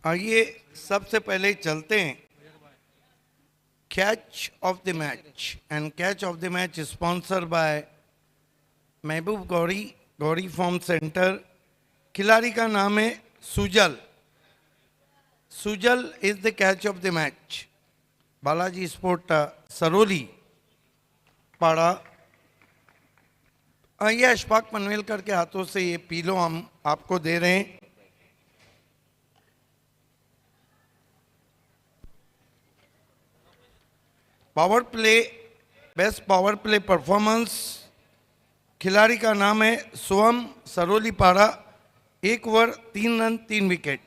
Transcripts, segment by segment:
आइए सबसे पहले चलते हैं catch of the match. And catch of the match sponsor by Mehboob Gauri, Gauri form centre. खिलाड़ी का नाम है Sujal. Sujal is the catch of the match. Balaji sport Saroli पाड़ा। आइए अशफाक पनवेलकर के हाथों से ये पीलो हम आपको दे रहे हैं। Power play, best power play performance. खिलाड़ी का नाम है सोहम सरोली पाड़ा। 1 ओवर 3 रन 3 विकेट।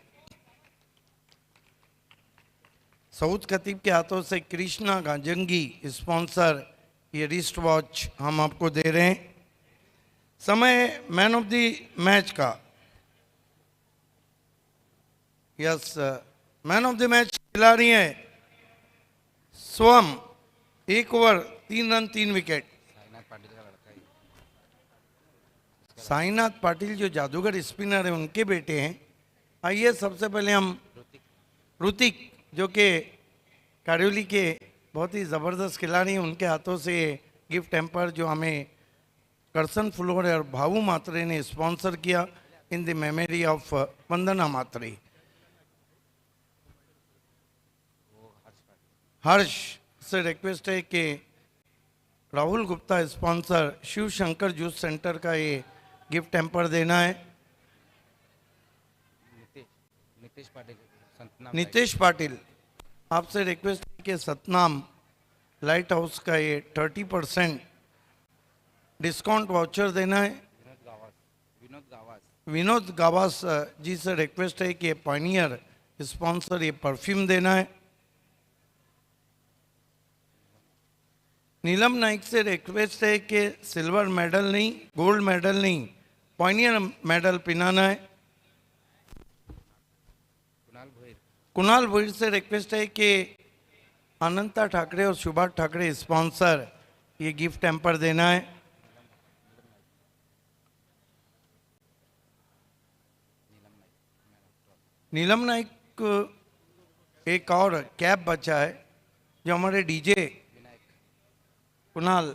सऊद खतीब के हाथों से कृष्णा गांजंगी स्पॉन्सर ये रिस्ट वॉच हम आपको दे रहे हैं। समय मैन ऑफ द मैच का। Yes, man of the match खिलाड़ी है सोहम। 1 over 3 run 3 wicket. Sainath Patil जो जादूगर स्पिनर है उनके बेटे हैं। आइए सबसे पहले हम ऋतिक जो कि कारियोली के बहुत ही ज़बरदस्त खिलाड़ी हैं, उनके हाथों से गिफ्ट हैम्पर जो हमें करसन फ्लोर और भावू मात्रे ने स्पॉन्सर किया in the memory of Vandana Matre. Harsh से रिक्वेस्ट है कि Rahul Gupta sponsor Shiv Shankar juice centre का ये गिफ्ट हैम्पर देना है। नितेश पाटिल आपसे रिक्वेस्ट है कि सतनाम लाइट हाउस का ये 30% डिस्काउंट वाउचर देना है। विनोद गावास जी से रिक्वेस्ट है कि पायनियर स्पॉन्सर ये परफ्यूम देना है। नीलम नाइक से रिक्वेस्ट है कि सिल्वर मेडल नहीं, गोल्ड मेडल नहीं, पायनियर मेडल पिनाना है। कुणाल भोईर से रिक्वेस्ट है कि अनंता ठाकरे और सुभाष ठाकरे स्पॉन्सर ये गिफ्ट हैम्पर देना है। नीलम नाइक एक और कैप बचा है जो हमारे डीजे कुणाल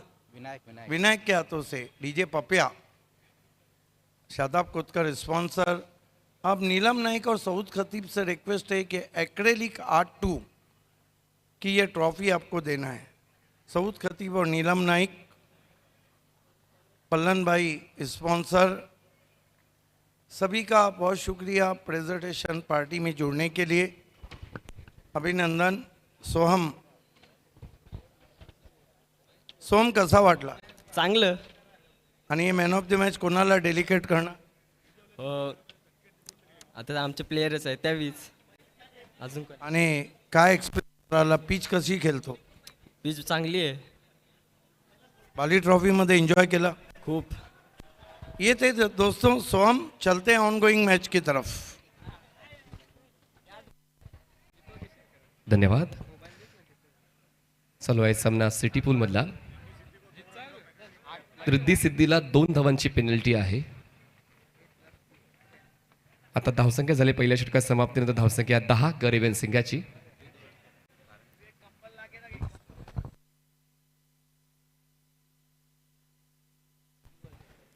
विनायक के हाथों से डीजे पपिया शादाब कुतकर स्पॉन्सर। अब नीलम नाइक और सऊद खतीब से रिक्वेस्ट है कि एक्रेलिक आर्ट 2 की ये ट्रॉफी आपको देना है। सऊद खतीब और नीलम नाइक। पल्लन भाई स्पॉन्सर। सभी का बहुत शुक्रिया प्रेजेंटेशन पार्टी में जुड़ने के लिए। अभिनंदन। सोहम कसा वाटला? चांगलं. आणि हे मॅन ऑफ द मॅच कोणाला डेलिकेट करणार? आता आमचे प्लेयरच आहेत त्यावीच. अजून आणि काय एक्सपिरियन्स आला? पिच कशी खेळतो? पिच चांगली आहे. बाली ट्रॉफी मध्ये एंजॉय केला खूप. ये थे दोस्तों। सोहम चलते हैं ऑनगोइंग मैच की तरफ। धन्यवाद. चालू आहे सामना सिटी पूल मधला. रिद्धी सिद्धीला 2 धावांची पेनल्टी आहे. आता धावसंख्या झाली पहिल्या षटकात समाप्तीनंतर धावसंख्या 10 गरेवेन सिंगाची.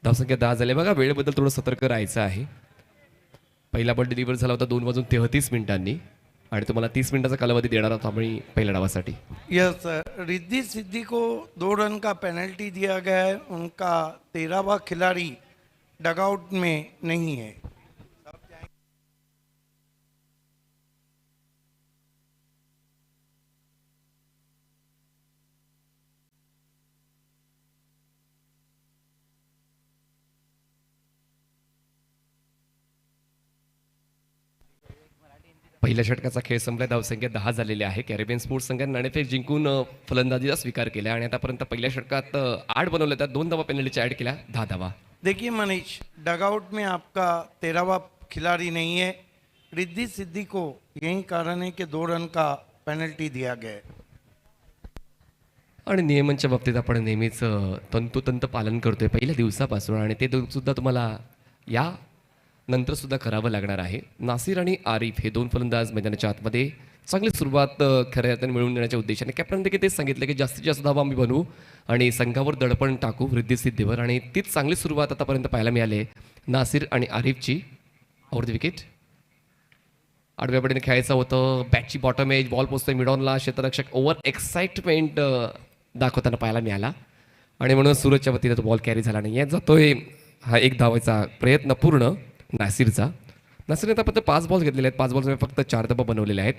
धावसंख्या 10 झाली. बघा वेळेबद्दल थोडं सतर्क राहायचं आहे. पहिला बॉल डिलिव्हर झाला होता 2:33 मिनिटांनी आणि तुम्हाला 30 मिनिटाचा कालावधी देणार आहोत आम्ही पहिल्या डावासाठी. यस, रिद्धि सिद्धि को 2 रन का पेनल्टी दिया गया है। उनका 13वां खिलाड़ी डगआउट में नहीं है। पहिल्या षटकाचा खेळ संपला. धावसंख्या 10 झालेली आहे. कॅरेबियन स्पोर्ट्स संघाने नाणेफेक जिंकून फलंदाजीचा स्वीकार केला आणि आतापर्यंत पहिल्या षटकात 8 बनवले, तर 2 धावा पेनल्टीच्या ऍड केल्या. 10 धावा. देखिए मनीष, डगआउट में आपका 13वां खिलाड़ी नहीं है। रिद्धि सिद्धि को यही कारण है कि 2 रन का पेनल्टी दिया गया है। आणि नियमांच्या बाबतीत आपण नेहमीच तंतोतंत पालन करतोय पहिल्या दिवसापासून आणि ते सुद्धा तुम्हाला या नंतर सुद्धा करावं लागणार आहे. नासिर आणि आरिफ हे दोन फलंदाज मैदानाच्या आतमध्ये चांगली सुरुवात खऱ्या अर्थाने मिळवून देण्याच्या उद्देशाने कॅप्टन देखील तेच सांगितलं की जास्तीत जास्त धावा आम्ही बनवू आणि संघावर दडपण टाकू वृद्धिसिद्धीवर, आणि तीच चांगली सुरुवात आतापर्यंत पाहायला मिळाली आहे नासिर आणि आरिफची. ओव्हर द विकेट आडव्या पडीने खेळायचं होतं, बॅटची बॉटम एज, बॉल पोचतोय मिडॉनला, क्षेत्ररक्षक ओव्हर एक्साइटमेंट दाखवताना पाहायला मिळाला आणि म्हणून सूरजच्या वतीने तो बॉल कॅरी झाला नाही आहे. जातोय हा एक धावायचा प्रयत्न पूर्ण नासिरचा. नासिरने आता फक्त 5 बॉल घेतलेले आहेत, 5 बॉल्स फक्त 4 धावा बनवलेले आहेत.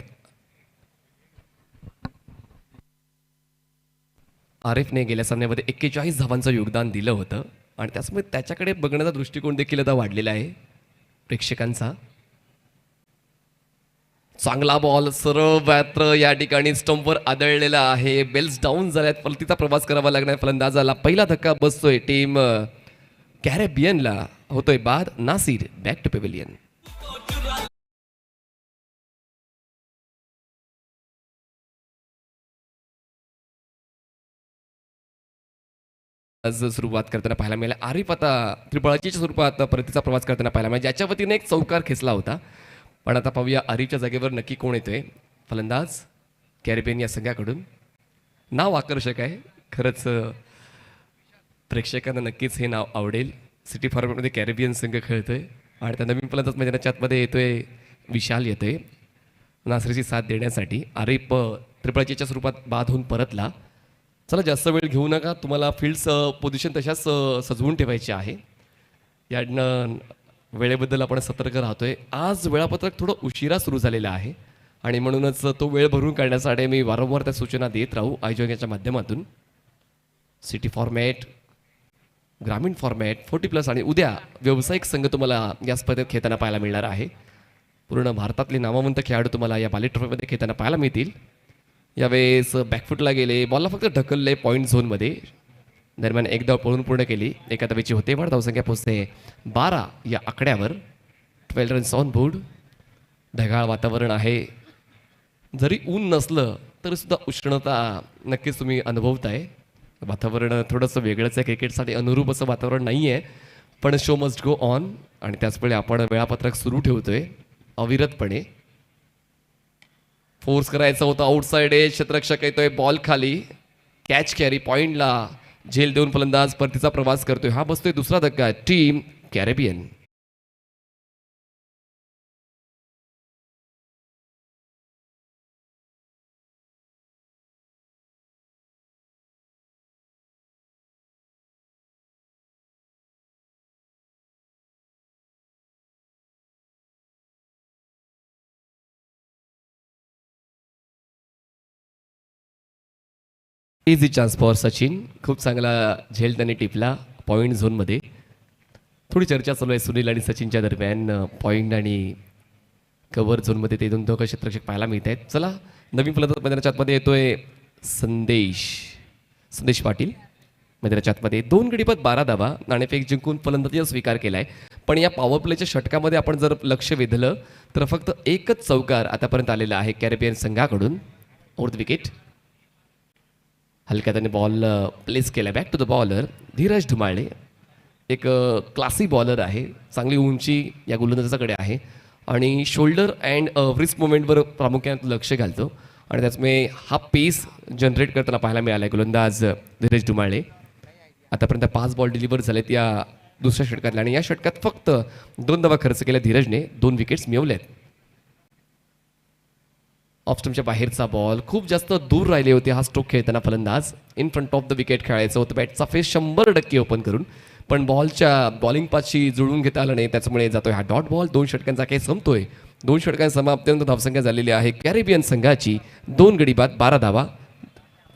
आरिफने गेल्या सामन्यामध्ये 41 धावांचं योगदान दिलं होतं आणि त्याचमुळे त्याच्याकडे बघण्याचा दृष्टिकोन देखील आता वाढलेला आहे प्रेक्षकांचा. चांगला बॉल सरळ व्यात्र या ठिकाणी स्टंपवर आदळलेला आहे. बेल्स डाऊन झाल्यात, पलतीचा प्रवास करावा लागणार फलंदाजाला. पहिला धक्का बसतोय टीम कॅरेबियनला. होतोय बाद. Nasir back to pavilion. आज सुरुवात करताना पाहायला मिळाला. आरिफ आता त्रिबळाचीच्या स्वरूपात परतीचा प्रवास करताना पाहायला मिळाला, ज्याच्या वतीने एक चौकार खेचला होता. पण आता पाहूया आरिफच्या जागेवर नक्की कोण येतोय. फलंदाज कॅरेबियन या संघाकडून. नाव आकर्षक आहे खरंच, प्रेक्षकांना नक्कीच हे नाव आवडेल. सिटी फॉर्मॅटमध्ये कॅरेबियन संघ खेळतोय आणि त्या नवीन फलंदाज मैदानाच्या आतमध्ये येतोय विशाल येतोय नासिरची साथ देण्यासाठी. आरिफ त्रिबळाचीच्या स्वरूपात बाद होऊन परतला. चला जास्त वेळ घेऊ नका, तुम्हाला फील्ड्स पोझिशन तशाच सजवून ठेवायची आहे. यानं वेळेबद्दल आपण सतर्क राहतोय. आज वेळापत्रक थोडं उशिरा सुरू झालेलं आहे आणि म्हणूनच तो वेळ भरून काढण्यासाठी मी वारंवार त्या सूचना देत राहू आयोजकांच्या माध्यमातून. सिटी फॉर्मॅट, ग्रामीण फॉर्मॅट, 40+ आणि उद्या व्यावसायिक संघ तुम्हाला या स्पर्धेत खेळताना पाहायला मिळणार आहे. पूर्ण भारतातले नामवंत खेळाडू तुम्हाला या बाली ट्रॉफीमध्ये खेळताना पाहायला मिळतील. यावेळेस बॅकफुटला गेले, बॉलला फक्त ढकलले पॉईंट झोनमध्ये. दरम्यान एक धाव पळून पूर्ण केली. एका धावेची होते वाढ. धावसंख्या पोहोचते 12 या आकड्यावर. 12 रन्स ऑन बोर्ड. ढगाळ वातावरण आहे. जरी ऊन नसलं तरी सुद्धा उष्णता नक्कीच तुम्ही अनुभवताय. वातावरण थोडंसं वेगळंच आहे, क्रिकेटसाठी अनुरूप असं वातावरण नाही आहे, पण शो मस्ट गो ऑन. आणि त्याचवेळी आपण वेळापत्रक सुरू ठेवतोय अविरतपणे. फोर्स करायचा होता आउटसाइड एज. क्षेत्ररक्षक येतोय, बॉल खाली, कॅच कॅरी, पॉइंटला झेल देऊन फलंदाज परतीचा प्रवास करतोय. हा बसतोय दुसरा धक्का team Caribbean. Easy chance for Sachin. खूप चांगला झेल त्यांनी टिपला पॉईंट झोनमध्ये. थोडी चर्चा चालू आहे सुनील आणि सचिनच्या दरम्यान. पॉईंट आणि कव्हर झोनमध्ये ते दोघं क्षेत्ररक्षक पाहायला मिळत आहेत. चला नवीन फलंदाज मैदानाच्या आतमध्ये येतोय संदेश पाटील. मैदानाच्या आतमध्ये 2 गडीपद 12 धावा. नाणेफेक जिंकून फलंदाजीचा स्वीकार केला आहे. पण या पॉवर प्लेच्या षटकामध्ये आपण जर लक्ष वेधलं तर फक्त एकच चौकार आतापर्यंत आलेला आहे कॅरेबियन संघाकडून. Over the wicket. हलक्या त्याने बॉल प्लेस केला. बॅक टू द बॉलर धीरज धुमाळे. एक क्लासी बॉलर आहे. चांगली उंची या गोलंदाजाकडे आहे आणि शोल्डर अँड व्रिस्ट मुवमेंटवर प्रामुख्याने लक्ष घालतो आणि त्याचमुळे हा पेस जनरेट करताना पाहायला मिळाला आहे गोलंदाज धीरज धुमाळे. आतापर्यंत 5 बॉल डिलिव्हर झालेत या दुसऱ्या षटकातल्या आणि या षटकात फक्त 2 धावा खर्च केल्या धीरजने. 2 विकेट्स मिळवल्यात. ऑफ स्टंपच्या बाहेरचा बॉल खूप जास्त दूर राहिले होते. हा स्ट्रोक खेळताना फलंदाज in front of the wicket खेळायचं होतं. बॅटचा फेस 100% ओपन करून, पण बॉलच्या बॉलिंग पाचशी जुळून घेता आलं नाही. त्याच्यामुळे जातोय हा डॉट बॉल. 2 षटकांचा खेळ संपतोय. 2 षटकांच्या समाप्तीनंतर धावसंख्या झालेली आहे कॅरेबियन संघाची 2 गडी बाद 12 धावा.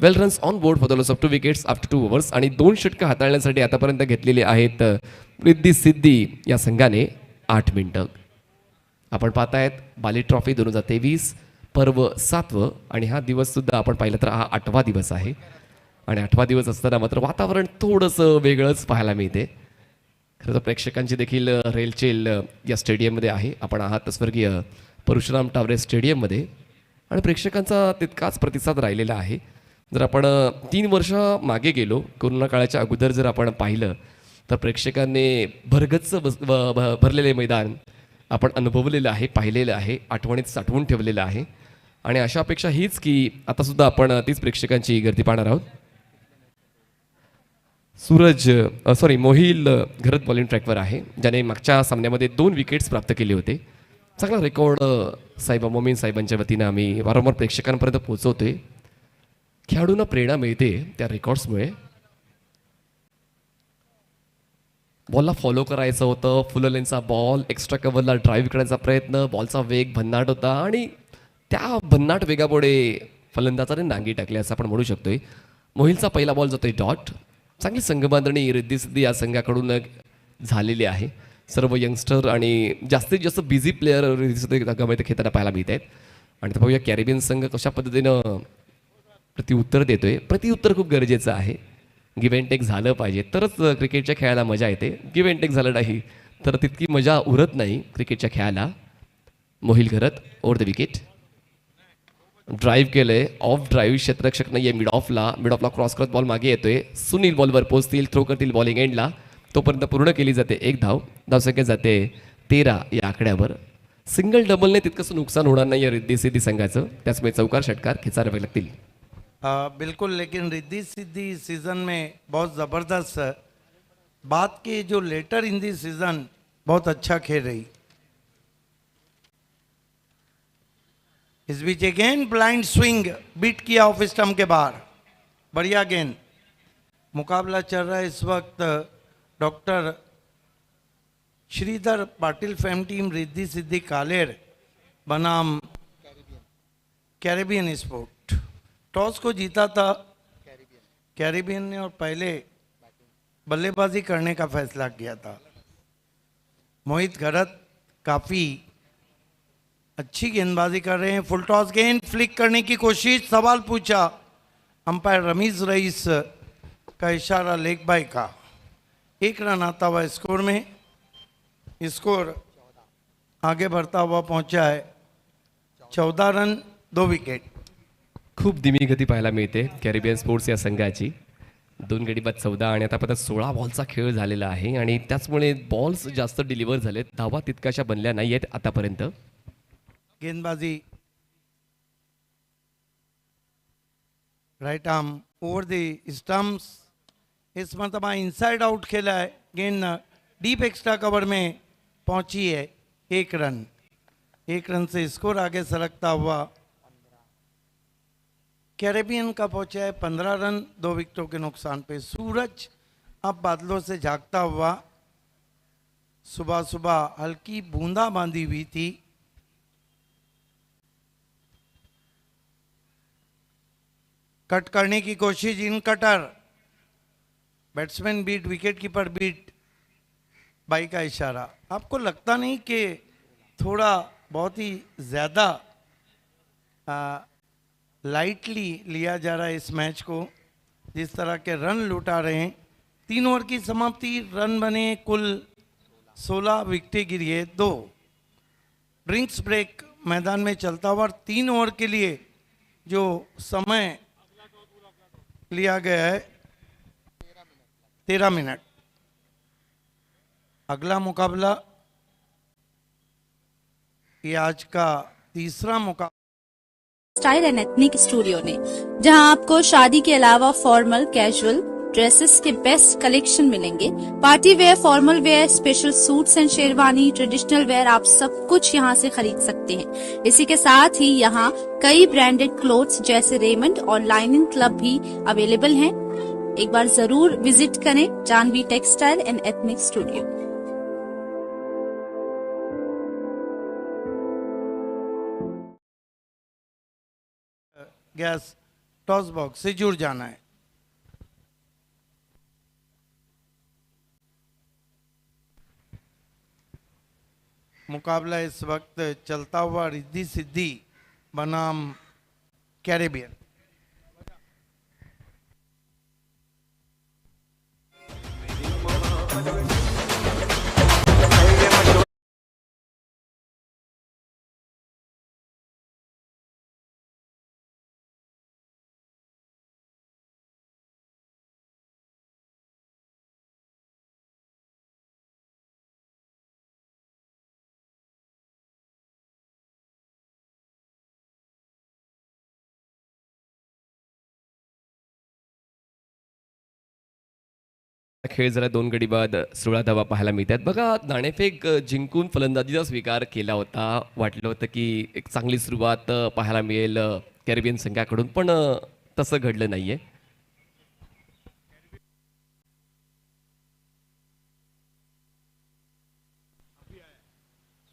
12 runs on board for the loss of 2 wickets after 2 overs. आणि 2 षटकं हाताळण्यासाठी आतापर्यंत घेतलेले आहेत रिद्धी सिद्धी या संघाने 8 मिनिटं. आपण पाहतायत बाली ट्रॉफी 2023 पर्व 7वं आणि हा दिवस सुद्धा आपण पाहिलं तर हा 8वा दिवस आहे. आणि 8वा दिवस असताना मात्र वातावरण थोडंसं वेगळंच पाहायला मिळते. खरं तर प्रेक्षकांची देखील रेलचेल या स्टेडियममध्ये आहे. आपण आहात स्वर्गीय परशुराम टावरे स्टेडियममध्ये आणि प्रेक्षकांचा तितकाच प्रतिसाद राहिलेला आहे. जर आपण 3 वर्ष मागे गेलो, कोरोना काळाच्या अगोदर जर आपण पाहिलं तर प्रेक्षकांनी भरगच्च भरलेले मैदान आपण अनुभवलेलं आहे, पाहिलेलं आहे, आठवणीत साठवून ठेवलेलं आहे. आणि अशा अपेक्षा हीच की आतासुद्धा आपण तीच प्रेक्षकांची गर्दी पाहणार आहोत. सूरज मोहिल घरत बॉलिंग ट्रॅकवर आहे, ज्याने मागच्या सामन्यामध्ये 2 विकेट्स प्राप्त केले होते. चांगला रेकॉर्ड मोमीन साहेबांच्या वतीनं आम्ही वारंवार प्रेक्षकांपर्यंत पोहोचवतोय. खेळाडूंना प्रेरणा मिळते त्या रेकॉर्ड्समुळे. बॉलला फॉलो करायचं होतं, फुललेनचा बॉल एक्स्ट्रा कव्हरला ड्राईव्ह करण्याचा प्रयत्न, बॉलचा वेग भन्नाट होता आणि त्या भन्नाट वेगापुढे फलंदाजाने नांगी टाकली असं आपण म्हणू शकतोय. मोहिलचा पहिला बॉल जातोय डॉट. चांगली संघबांधणी रिद्धी या संघाकडून झालेली आहे. सर्व यंगस्टर आणि जास्तीत जास्त बिझी प्लेअर गमत खेळताना पाहायला मिळत आहेत. आणि तर पाहूया कॅरेबियन संघ कशा पद्धतीनं प्रत्युत्तर देतोय. प्रत्युत्तर खूप गरजेचं आहे. गिव्ह अँड टेक झालं पाहिजे तरच क्रिकेटच्या खेळाला मजा येते. गिव्ह अँड टेक झालं नाही तर तितकी मजा उरत नाही क्रिकेटच्या खेळाला. मोहिल घरत ओव्हर द विकेट. ड्राईव्ह केलंय, ऑफ ड्राईव्ह, क्षेत्ररक्षक नाही आहे मिड ऑफला क्रॉस करत बॉल मागे येतोय. सुनील बॉलवर पोहोचतील, थ्रो करतील बॉलिंग एंडला. तोपर्यंत पूर्ण केली जाते 1 धाव. धावसंख्या जाते 13 या आकड्यावर. सिंगल डबलने तितकंसं नुकसान होणार नाही आहे रिद्धी सिद्धी संघाचं. त्याचमुळे चौकार षटकार खेचावे लागतील. बिल्कुल, लेकिन रिद्धि सिद्धि सीज़न में बहुत ज़बरदस्त बात की जो लेटर इन दी सीज़न बहुत अच्छा खेल रही. इस बीच अगेन ब्लाइंड स्विंग बीट किया ऑफ स्टंप के बाहर. बढ़िया गेंद. मुकाबला चल रहा है इस वक्त doctor Shridhar Patil fame team Riddhi Siddhi Kalher बनाम कैरेबियन स्पोर्ट. टॉस को जीता था कैरेबियन ने और पहले बल्लेबाजी करने का फैसला किया था. मोहित घरत काफ़ी अच्छी गेंदबाजी कर रहे हैं. फुल टॉस गेंद फ्लिक करने की कोशिश. सवाल पूछा अंपायर रमीज रईस का इशारा लेग बाय का. 1 रन आता हुआ स्कोर में. स्कोर आगे बढ़ता हुआ पहुंचा है 14 रन 2 विकेट. खूप धीमी गती पाहायला मिळते कॅरिबियन स्पोर्ट्स या संघाची. 2 गडी बाद 14 आणि आतापर्यंत 16 बॉलचा खेळ झालेला आहे आणि त्याचमुळे बॉल्स जास्त डिलिव्हर झालेत. धावा तितकाशा बनल्या नाही आहेत आतापर्यंत. गेंदबाजी right arm over the stumps. इस मरतबा इनसाइड आउट खेला है. गेंद डीप एक्स्ट्रा कवर में पहुंची है. 1 रन. 1 रन से स्कोर आगे सरकता हुआ कैरेबियन का पहुंचा है 15 रन 2 विकेटों के नुकसान पे. सूरज अब बादलों से झांकता हुआ. सुबह सुबह हल्की बूंदाबांदी हुई थी. कट करने की कोशिश. In cutter. Batsman beat, wicket keeper beat. Bye का इशारा. आपको लगता नहीं कि थोड़ा बहुत ही ज़्यादा लाइटली लिया जा रहा है इस मैच को, जिस तरह के रन लुटा रहे हैं. 3 ओवर की समाप्ति. रन बने कुल 16, विकेटें गिरी है 2. ड्रिंक्स ब्रेक मैदान में चलता हुआ. 3 ओवर के लिए जो समय लिया गया है 13 मिनट. अगला मुकाबला ये आज का तीसरा मुकाबला स्टाइल एंड एथनिक स्टूडियो ने, जहां आपको शादी के अलावा फॉर्मल कैजुअल ड्रेसेस के बेस्ट कलेक्शन मिलेंगे. Party wear, formal wear, special suits and sherwani, traditional wear, आप सब कुछ यहां से खरीद सकते हैं. इसी के साथ ही यहां कई ब्रांडेड क्लोथ्स जैसे रेमंड और लाइनिंग क्लब भी अवेलेबल हैं. एक बार जरूर विजिट करें Janvi textile and ethnic studio. गैस टॉस बॉक्स से जुड़ जाना है. मुकाबला इस वक्त चलता हुआ रिद्धि सिद्धि बनाम कैरेबियन. खेळ झाला, 2 गडी बाद 16 धावा पाहायला मिळतात. बघा, नाणेफेक जिंकून फलंदाजीचा स्वीकार केला होता. वाटलं होतं की एक चांगली सुरुवात पाहायला मिळेल कॅरेबियन संघाकडून, पण तसं घडलं नाहीये.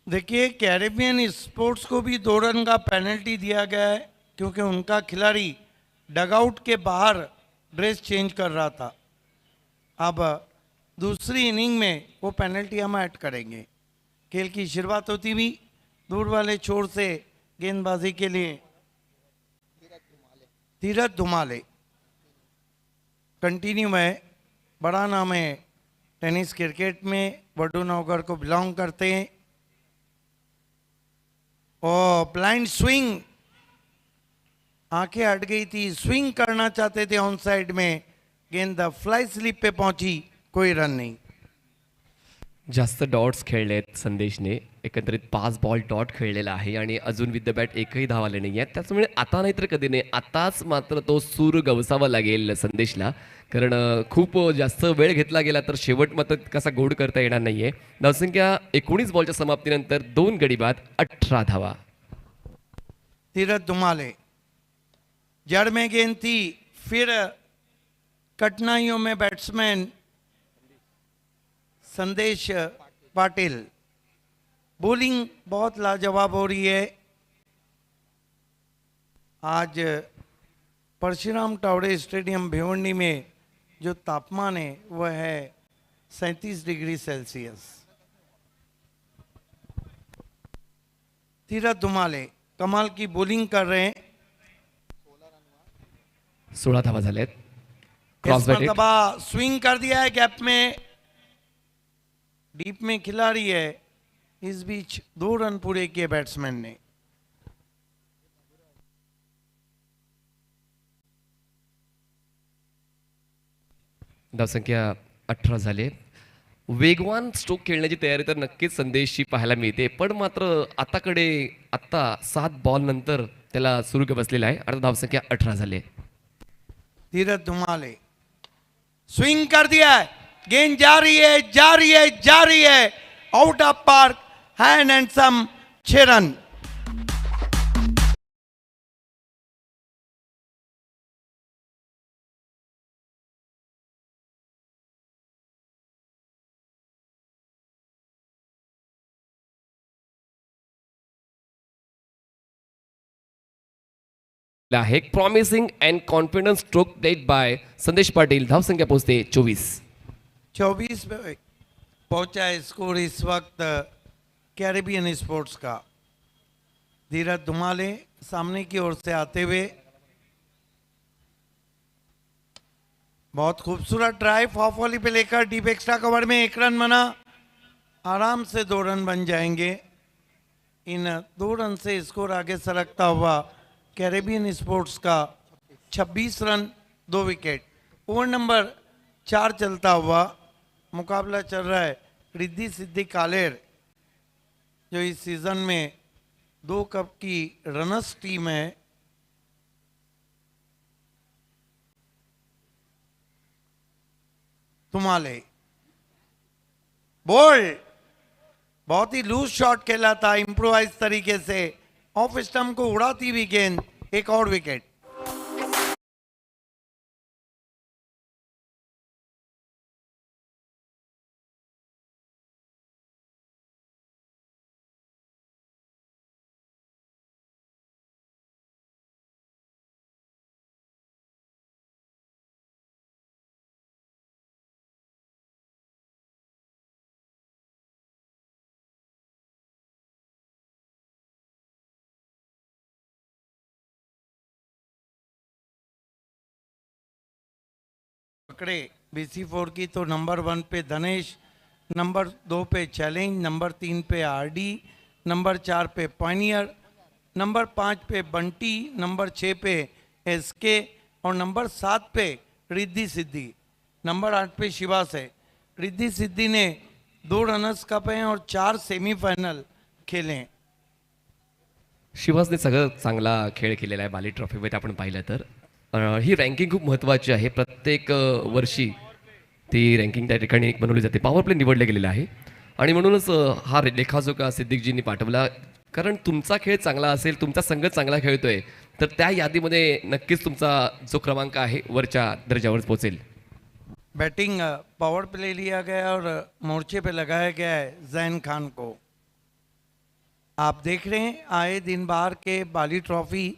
देखिए, कैरेबियन स्पोर्ट्स को भी 2 रन का पेनल्टी दिया गया है क्योंकि उनका खिलाड़ी डगआउट के बाहर ड्रेस चेंज कर रहा था. अब दूसरी इनिंग में वो पेनल्टी हम ऐड करेंगे. खेल की शुरुआत होती हुई दूर वाले छोर से गेंदबाजी के लिए धीरज धुमाले कंटिन्यू है. बड़ा नाम है टेनिस क्रिकेट में, वडूनगर को बिलोंग करते हैं. और ब्लाइंड स्विंग, आंखें हट गई थी, स्विंग करना चाहते थे ऑन साइड में, गेंद फ्लाई स्लिप पे पहुंची, कोई रन नहीं. जास्त डॉट्स खेळलेत संदेशने, एकंदरीत 5 बॉल डॉट खेळलेला आहे आणि अजून विथ द बॅट एकही धाव आले नाही आहे. त्याचमुळे आता नाही तर कधी नाही, आताच मात्र तो सूर गवसावा लागेल संदेशला, कारण खूप जास्त वेळ घेतला गेला तर शेवट मात्र कसा गोड करता येणार नाही आहे. धावसंख्या 19 बॉलच्या समाप्तीनंतर 2 गडी बाद 18 धावा. धीरज धुमाले जड़ में गेंद थी, फिर कठिनाइयों में बैट्समैन संदेश पाटिल. बॉलिंग बहुत लाजवाब हो रही है. आज परशुराम टावड़े स्टेडियम भिवंडी में जो तापमान है वह है 37 डिग्री सेल्सियस. धीरज धुमाले कमाल की बॉलिंग कर रहे हैं. 16 धावा झाल्यात. इस क्रॉस बॅटेड. मर्तबा स्विंग कर दिया है गैप में, डीप में खिलाड़ी है. इस बीच 2 रन पूरे किए बैट्समैन ने. धावसंख्या 18 झाले. वेगवान स्ट्रोक खेळण्याची तयारी तर नक्कीच संदेशची पाहायला मिळते, पण मात्र आता 7 बॉल नंतर त्याला सुरू बसलेला आहे. आता धावसंख्या 18 झाली. धीरज धुमाले स्विंग कर दिया है, गेंद जा रही है, जा रही है, जा रही है, out of park, handsome 6 run. आहे promising and confidence stroke that by Sandesh Patil. धावसंख्या पोहोचते 24 पे पहुंचा है स्कोर इस वक्त कैरेबियन स्पोर्ट्स का. धीरज धुमाले सामने की ओर से आते हुए, बहुत खूबसूरत ड्राइव ऑफ वॉली पे लेकर डीप एक्स्ट्रा कवर में 1 रन बना. आराम से 2 रन बन जाएंगे. इन 2 रन से स्कोर आगे सरकता हुआ कैरेबियन स्पोर्ट्स का 26 रन 2 विकेट. ओवर नंबर 4 चलता हुआ मुकाबला चल रहा है रिद्धि सिद्धि कालेर, जो इस सीजन में 2 कप की रनर्स टीम है. धुमाले बोल्ड, बहुत ही लूज शॉट खेला था इम्प्रोवाइज तरीके से, ऑफ स्टंप को उड़ाती हुई गेंद, एक और विकेट. पकड़े BC4 की तो नंबर 1 पे धनेश, नंबर 2 पे चैलेंज, नंबर 3 पे आरडी, नंबर 4 पे पायनियर, नंबर 5 पे बंटी, नंबर 6 पे एसके और नंबर 7 पे रिद्धि सिद्धि, नंबर 8 पे शिवास है. रिद्धि सिद्धि ने 2 रनर्स कप हैं और 4 सेमीफाइनल खेले. शिवासने सगळं चांगला खेळ केलेला आहे बाली ट्रॉफीमध्ये आपण पाहिलं तर. ही रँकिंग खूप महत्त्वाची आहे. प्रत्येक वर्षी ती रँकिंग त्या ठिकाणी एक बनवली जाते. पॉवर प्ले निवडलं गेलेला आहे आणि म्हणूनच हा लेखाजोखा सिद्दीकजींनी पाठवला. कारण तुमचा खेळ चांगला असेल, तुमचा संघ चांगला खेळतोय, तर त्या यादीमध्ये नक्कीच तुमचा जो क्रमांक आहे वरच्या दर्जावर पोहोचेल. बैटिंग पावर प्ले लिया गया और मोर्चे पे लगाया गया है जैन खान को. आप देख रहे हैं आए दिन बाहर के बाली ट्रॉफी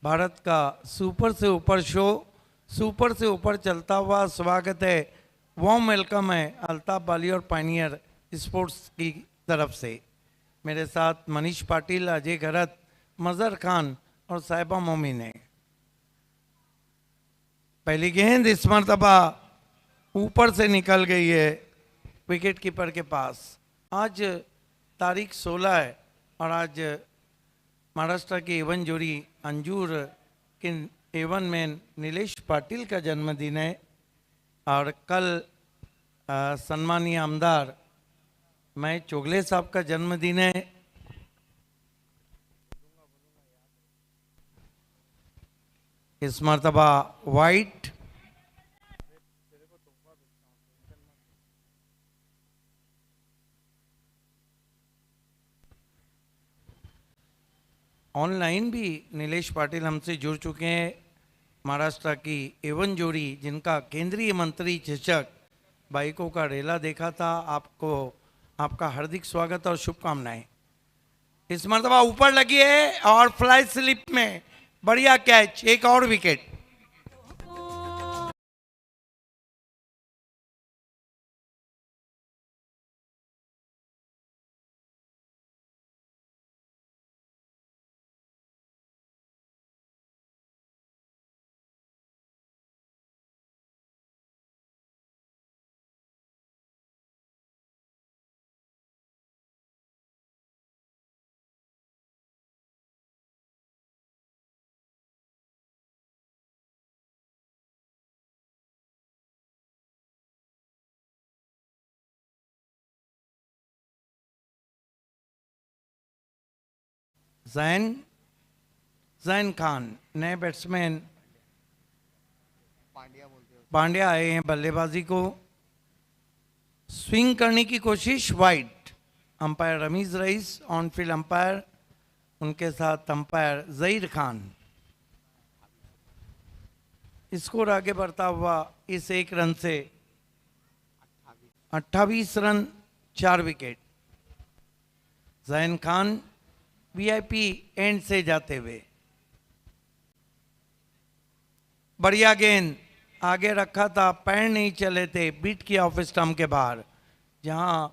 भारत का सुपर से ऊपर शो, सुपर से ऊपर चलता हुआ स्वागत है, वार्म वेलकम है अल्ताफ बाली और पायनियर स्पोर्ट्स की तरफ से. मेरे साथ मनीष पाटिल, अजय घरत, मजहर खान और साहिबा मोमिन है. पहली गेंद इस मरतबा ऊपर से निकल गई है विकेट कीपर के पास. आज तारीख 16 है और आज महाराष्ट्र के एवन जोड़ी अंजूर के एवन मैन नीलेश पाटिल का जन्मदिन है और कल सम्मानीय आमदार महेश चोगले साहब का जन्मदिन है. इस मरतबा वाइट ऑनलाइन भी नीलेश पाटिल हमसे जुड़ चुके हैं. महाराष्ट्र की एवन जोड़ी जिनका केंद्रीय मंत्री चषक बाइकों का रेला देखा था, आपको आपका हार्दिक स्वागत और शुभकामनाएं. इस मरतबा ऊपर लगी है और फ्लाई स्लिप में बढ़िया कैच, एक और विकेट. जैन खान नए बैट्समैन पांड्या आए हैं बल्लेबाजी को. स्विंग करने की कोशिश, wide. Umpire Rameez Rais, on field umpire, उनके साथ अंपायर जहीर खान. स्कोर आगे बढ़ता हुआ इस एक रन से 28 run, 4 wicket. Zain Khan VIP and से जाते हुए बढ़िया गेंद आगे रखा था, पैर नहीं चले थे, बीट किया ऑफ स्टंप के बाहर. जहां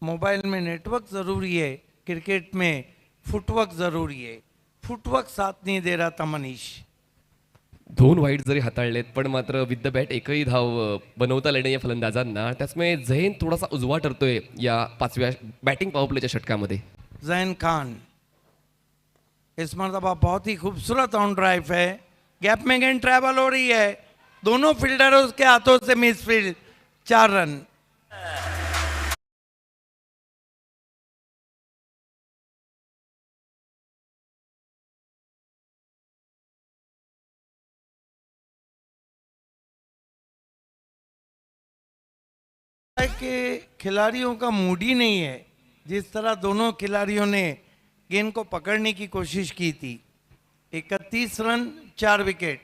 मोबाइल में नेटवर्क ज़रूरी है, क्रिकेट में फुटवर्क ज़रूरी है. फुटवर्क साथ नहीं दे रहा था मनीष. 2 वाईट जरी हाताळलेत पण मात्र विथ द बॅट एकही धाव बनवता आले नाही या फलंदाजांना. त्याचमुळे झैन थोडासा उजवा ठरतोय या 5व्या बॅटिंग पॉवर प्लेच्या षटकामध्ये. जैन खान इस मरतबा बहुत ही खूबसूरत ऑन ड्राइव है. गैप में गेंद ट्रैवल हो रही है, दोनों फील्डरों के हाथों से मिस फील्ड, 4 रन. के खिलाड़ियों का मूड ही नहीं है. जिस तरह दोनों खिलाड़ियों ने गेंद को पकड़ने की कोशिश की थी. 31 रन, 4 विकेट.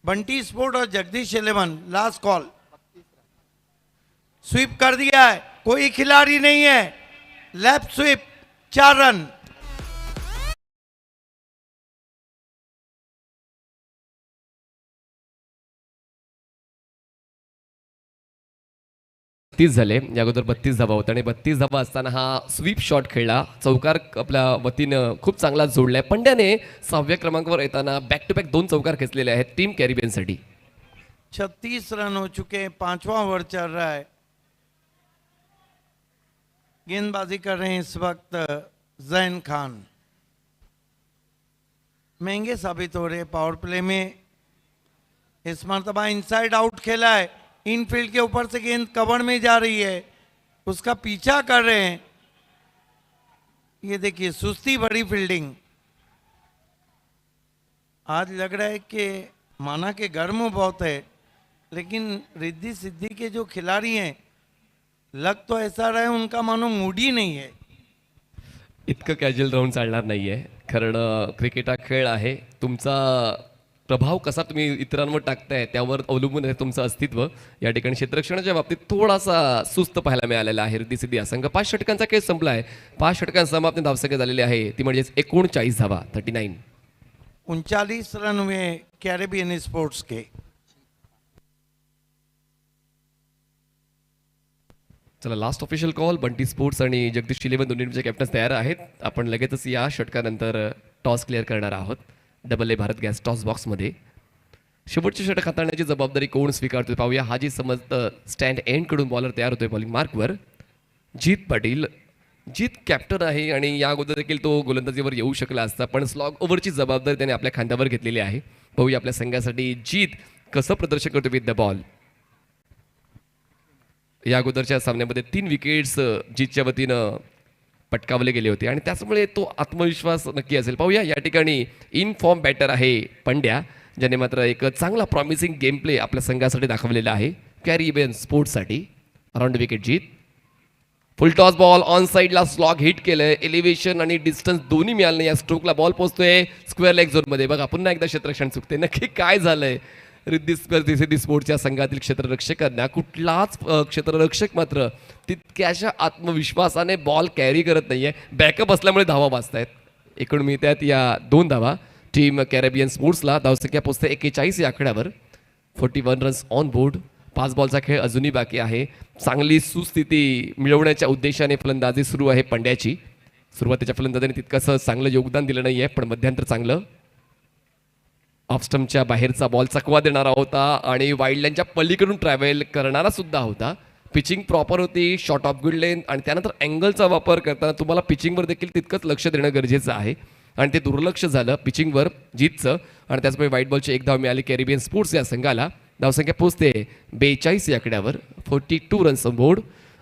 बंटी स्पोर्ट और जगदीश 11 लास्ट कॉल. स्वीप कर दिया है, कोई खिलाड़ी नहीं है. Left SVEEP, 4 run. 32 झाले. या अगोदर 32 धावा होत्या आणि 32 धावा असताना हा स्वीप शॉट खेळला. चौकार आपल्या वतीनं खूप चांगला जोडलाय. पंड्याने 6व्या क्रमांकावर येताना बॅक टू बॅक 2 चौकार खेचलेले आहेत टीम कॅरिबियनसाठी. 36 रन हो चुके हैं, 5वां ओवर चल रहा है. गेंदबाजी कर रहे हैं इस वक्त जैन खान. महंगे साबित हो रहे पावर प्ले में. इस मरतबा इनसाइड आउट खेला है. इनफील्ड के ऊपर से गेंद कवर में जा रही है, उसका पीछा कर रहे हैं. ये देखिए सुस्ती भरी फील्डिंग. आज लग रहा है कि माना के गर्म बहुत है, लेकिन रिद्धि सिद्धि के जो खिलाड़ी हैं लग तो ऐसा रहा है उनका मानो मूड ही नहीं है. इतकं कॅज्युअल राहून चालणार नाही आहे, कारण क्रिकेट हा खेळ आहे. तुमचा प्रभाव कसा तुम्ही इतरांवर टाकताय त्यावर अवलंबून आहे तुमचं अस्तित्व. या ठिकाणी क्षेत्ररक्षणाच्या बाबतीत थोडासा सुस्त पाहायला मिळालेला आहे. रिद्धी सिद्धी हा संघ 5 षटकांचा खेळ संपला आहे. 5 षटकांचा समाप्ती धावसंख्या झालेली आहे ती म्हणजेच 39 धावा, 39. 39 रन हुए कैरेबियन स्पोर्ट्स के. चला last official call. Bunty sports आणि जगदीश इलेव्हन दोन्ही टीमचे कॅप्टन्स तयार आहेत. आपण लगेचच या षटकानंतर टॉस क्लिअर करणार आहोत. Double A Bharat gas toss बॉक्समध्ये शेवटचे षटक हाताळण्याची जबाबदारी कोण स्वीकारतोय पाहूया. हा जी समज स्टँड एंडकडून बॉलर तयार होतोय बॉलिंग मार्कवर. जीत पाटील. जीत कॅप्टन आहे आणि या अगोदर देखील तो गोलंदाजीवर येऊ शकला असता, पण स्लॉग ओव्हरची जबाबदारी त्याने आपल्या खांद्यावर घेतलेली आहे. पाहूया आपल्या संघासाठी जीत कसं प्रदर्शन करतो विथ द बॉल. या अगोदरच्या सामन्यामध्ये 3 विकेट्स जीतच्या वतीनं पटकावले गेले होते आणि त्याचमुळे तो आत्मविश्वास नक्की असेल. पाहूया या ठिकाणी इन फॉर्म बॅटर आहे पंड्या, ज्याने मात्र एक चांगला प्रॉमिसिंग गेम प्ले आपल्या संघासाठी दाखवलेला आहे कॅरिबियन स्पोर्ट्ससाठी. Around wicket Jeet. Full toss ball on साईडला स्लॉग हिट केलंय. एलिव्हेशन आणि डिस्टन्स दोन्ही मिळालं नाही. या स्ट्रोकला बॉल पोहोचतोय स्क्वेअर लेग झोनमध्ये. बघा पुन्हा एकदा क्षेत्ररक्षण चुकते. नक्की काय झालंय रिद्धी सिद्धी स्पोर्ट्सच्या संघातील क्षेत्ररक्षकांना? कुठलाच क्षेत्ररक्षक मात्र तितक्याशा आत्मविश्वासाने बॉल कॅरी करत नाहीये. बॅकअप असल्यामुळे धावा वाचतायत. एकूण मिळतात या 2 धावा टीम कॅरेबियन स्पोर्ट्सला. धावसंख्या पोहोचते 41 या आकड्यावर. 41 रन्स ऑन बोर्ड. 5 बॉलचा खेळ अजूनही बाकी आहे. चांगली सुस्थिती मिळवण्याच्या उद्देशाने फलंदाजी सुरू आहे पंड्याची. सुरुवातीच्या फलंदाजाने तितकंसं चांगलं योगदान दिलं नाही आहे, पण मध्यंतर चांगलं. ऑफस्टम्पच्या बाहेरचा बॉल चकवा देणारा होता आणि वाईल्ड लाईनच्या पलीकडून ट्रॅव्हल करणारा सुद्धा होता. पिचिंग प्रॉपर होती, शॉट ऑफ गुड लेंथ आणि त्यानंतर अँगलचा वापर करताना तुम्हाला पिचिंगवर देखील तितकंच लक्ष देणं गरजेचं आहे आणि ते दुर्लक्ष झालं पिचिंगवर जीतचं आणि त्याचमुळे व्हाईट बॉलची 1 धाव मिळाली कॅरिबियन स्पोर्ट्स या संघाला. धावसंख्या पोहोचते 42 या आकड्यावर. 42 रन्स ऑन बोर्ड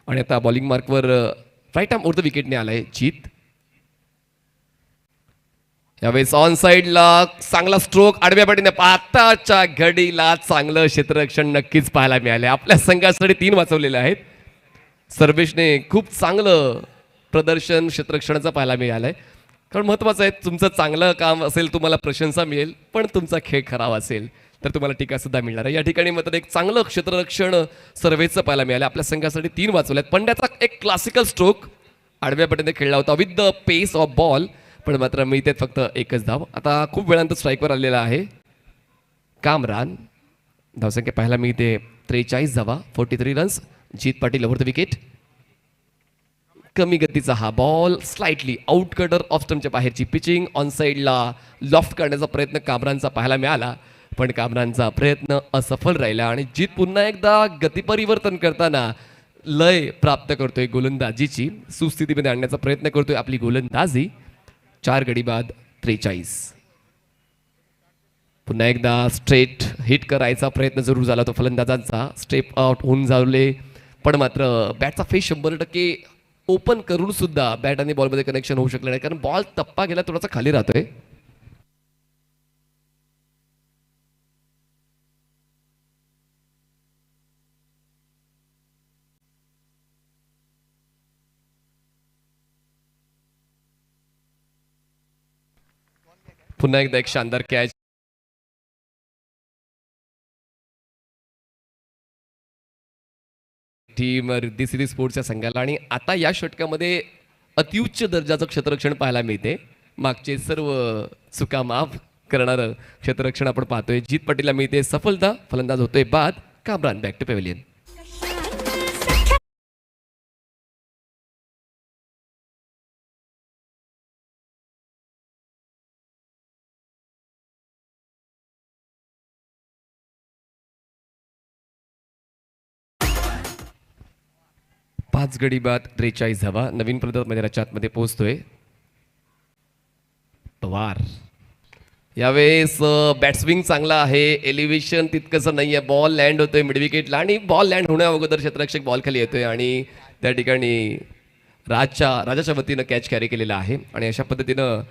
आणि आता बॉलिंग मार्कवर राईट आर्म ओव्हर द विकेटने आलाय जीत. यावेळेस ऑन साईडला चांगला स्ट्रोक आडव्या पाठीने. आताच्या घडीला चांगलं क्षेत्ररक्षण नक्कीच पाहायला मिळाले. आपल्या संघासाठी 3 वाचवलेले आहेत. सर्वेशने खूप चांगलं प्रदर्शन क्षेत्ररक्षणाचं पाहायला मिळालंय. कारण महत्त्वाचं आहे तुमचं चांगलं काम असेल तुम्हाला प्रशंसा मिळेल, पण तुमचा खेळ खराब असेल तर तुम्हाला टीका सुद्धा मिळणार आहे. या ठिकाणी मात्र एक चांगलं क्षेत्ररक्षण सर्वेचं पाहायला मिळालं. आपल्या संघासाठी 3 वाचवल्यात. पंड्याचा एक क्लासिकल स्ट्रोक आडव्या पाठीने खेळला होता with the pace of ball, पण मात्र मिळते फक्त 1च धाव. आता खूप वेळानंतर स्ट्राईकवर आलेला आहे कामरान. धावसंख्या पाहायला मिळते 43 धावा, 43 runs. Jeet Patil over the wicket. कमी गतीचा हा ball slightly out cutter off स्टंपच्या बाहेरची पिचिंग. ऑन साईडला लॉफ्ट करण्याचा प्रयत्न कामरानचा पाहायला मिळाला, पण कामरानचा प्रयत्न असफल राहिला आणि जीत पुन्हा एकदा गती परिवर्तन करताना लय प्राप्त करतोय गोलंदाजीची. सुस्थितीमध्ये आणण्याचा प्रयत्न करतोय आपली गोलंदाजी. 4 गडी बाद 43. पुन्हा एकदा स्ट्रेट हिट करायचा प्रयत्न जरूर झाला तो फलंदाजांचा. स्टेप आउट होऊन झाले, पण मात्र बॅटचा फेस 100% ओपन करून सुद्धा बॅट आणि बॉलमध्ये कनेक्शन होऊ शकलं नाही, कारण बॉल टप्पा गेला थोडासा खाली राहतोय. पुन्हा एकदा एक शानदार कॅच. टीम रिद्धी सिद्धी स्पोर्ट्सच्या संघाला आणि आता या षटकामध्ये अतिउच्च दर्जाचं क्षेत्ररक्षण पाहायला मिळते. मागचे सर्व चुका माफ करणारं क्षेत्ररक्षण आपण पाहतोय. जीत पाटीलला मिळते सफलता. फलंदाज होतोय बाद. Kamran back to pavilion. पाच गडी बाद 43 धावा. नवीन प्रदर्शन मैदानाच्या आतमध्ये पोहोचतोय पवार. यावेळेस बॅट्सविंग चांगला आहे, एलिव्हेशन तितकंसं नाही आहे. बॉल लँड होतोय मिड विकेटला आणि बॉल लँड होण्या अगोदर क्षेत्ररक्षक बॉल खाली येतोय आणि त्या ठिकाणी राजाच्या वतीनं कॅच कॅरी केलेला आहे आणि अशा पद्धतीनं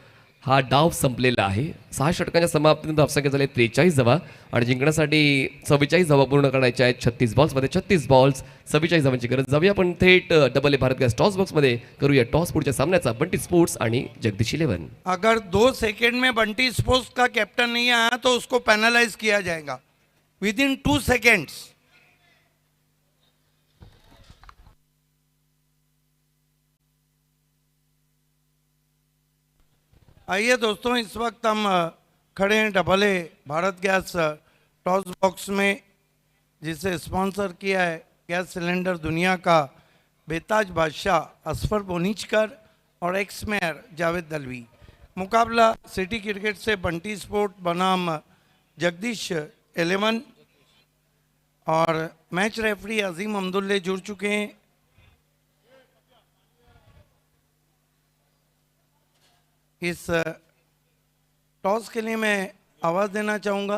हा डाव संपलेला आहे. 6 षटकांच्या समाप्तीनंतर धावसंख्या झाली 43 धावा आणि जिंकण्यासाठी 44 धावा पूर्ण करायच्या आहेत. 36 बॉल्समध्ये 36 बॉल्स 44 धावांची गरज. जाऊया आपण थेट double A Bharat gas toss बॉक्समध्ये. करूया टॉस पुढच्या सामन्याचा बंटी स्पोर्ट्स आणि जगदीश 11. अगर 2 सेकंड में बंटी स्पोर्ट्स का कैप्टन नहीं आया तो उसको पेनलाइज किया जाएगा विद इन 2 सेकेंड्स. आइए दोस्तों, इस वक्त हम खड़े हैं डबल ए भारत गैस टॉस बॉक्स में, जिसे स्पॉन्सर किया है गैस सिलेंडर दुनिया का बेताज बादशाह असफर बोनीचकर और एक्स मेयर जावेद दलवी. मुकाबला सिटी क्रिकेट से बंटी स्पोर्ट बनाम जगदीश 11 और मैच रेफरी अजीम अमदुल्ले जुड़ चुके हैं. इस टॉस के लिए मैं आवाज़ देना चाहूँगा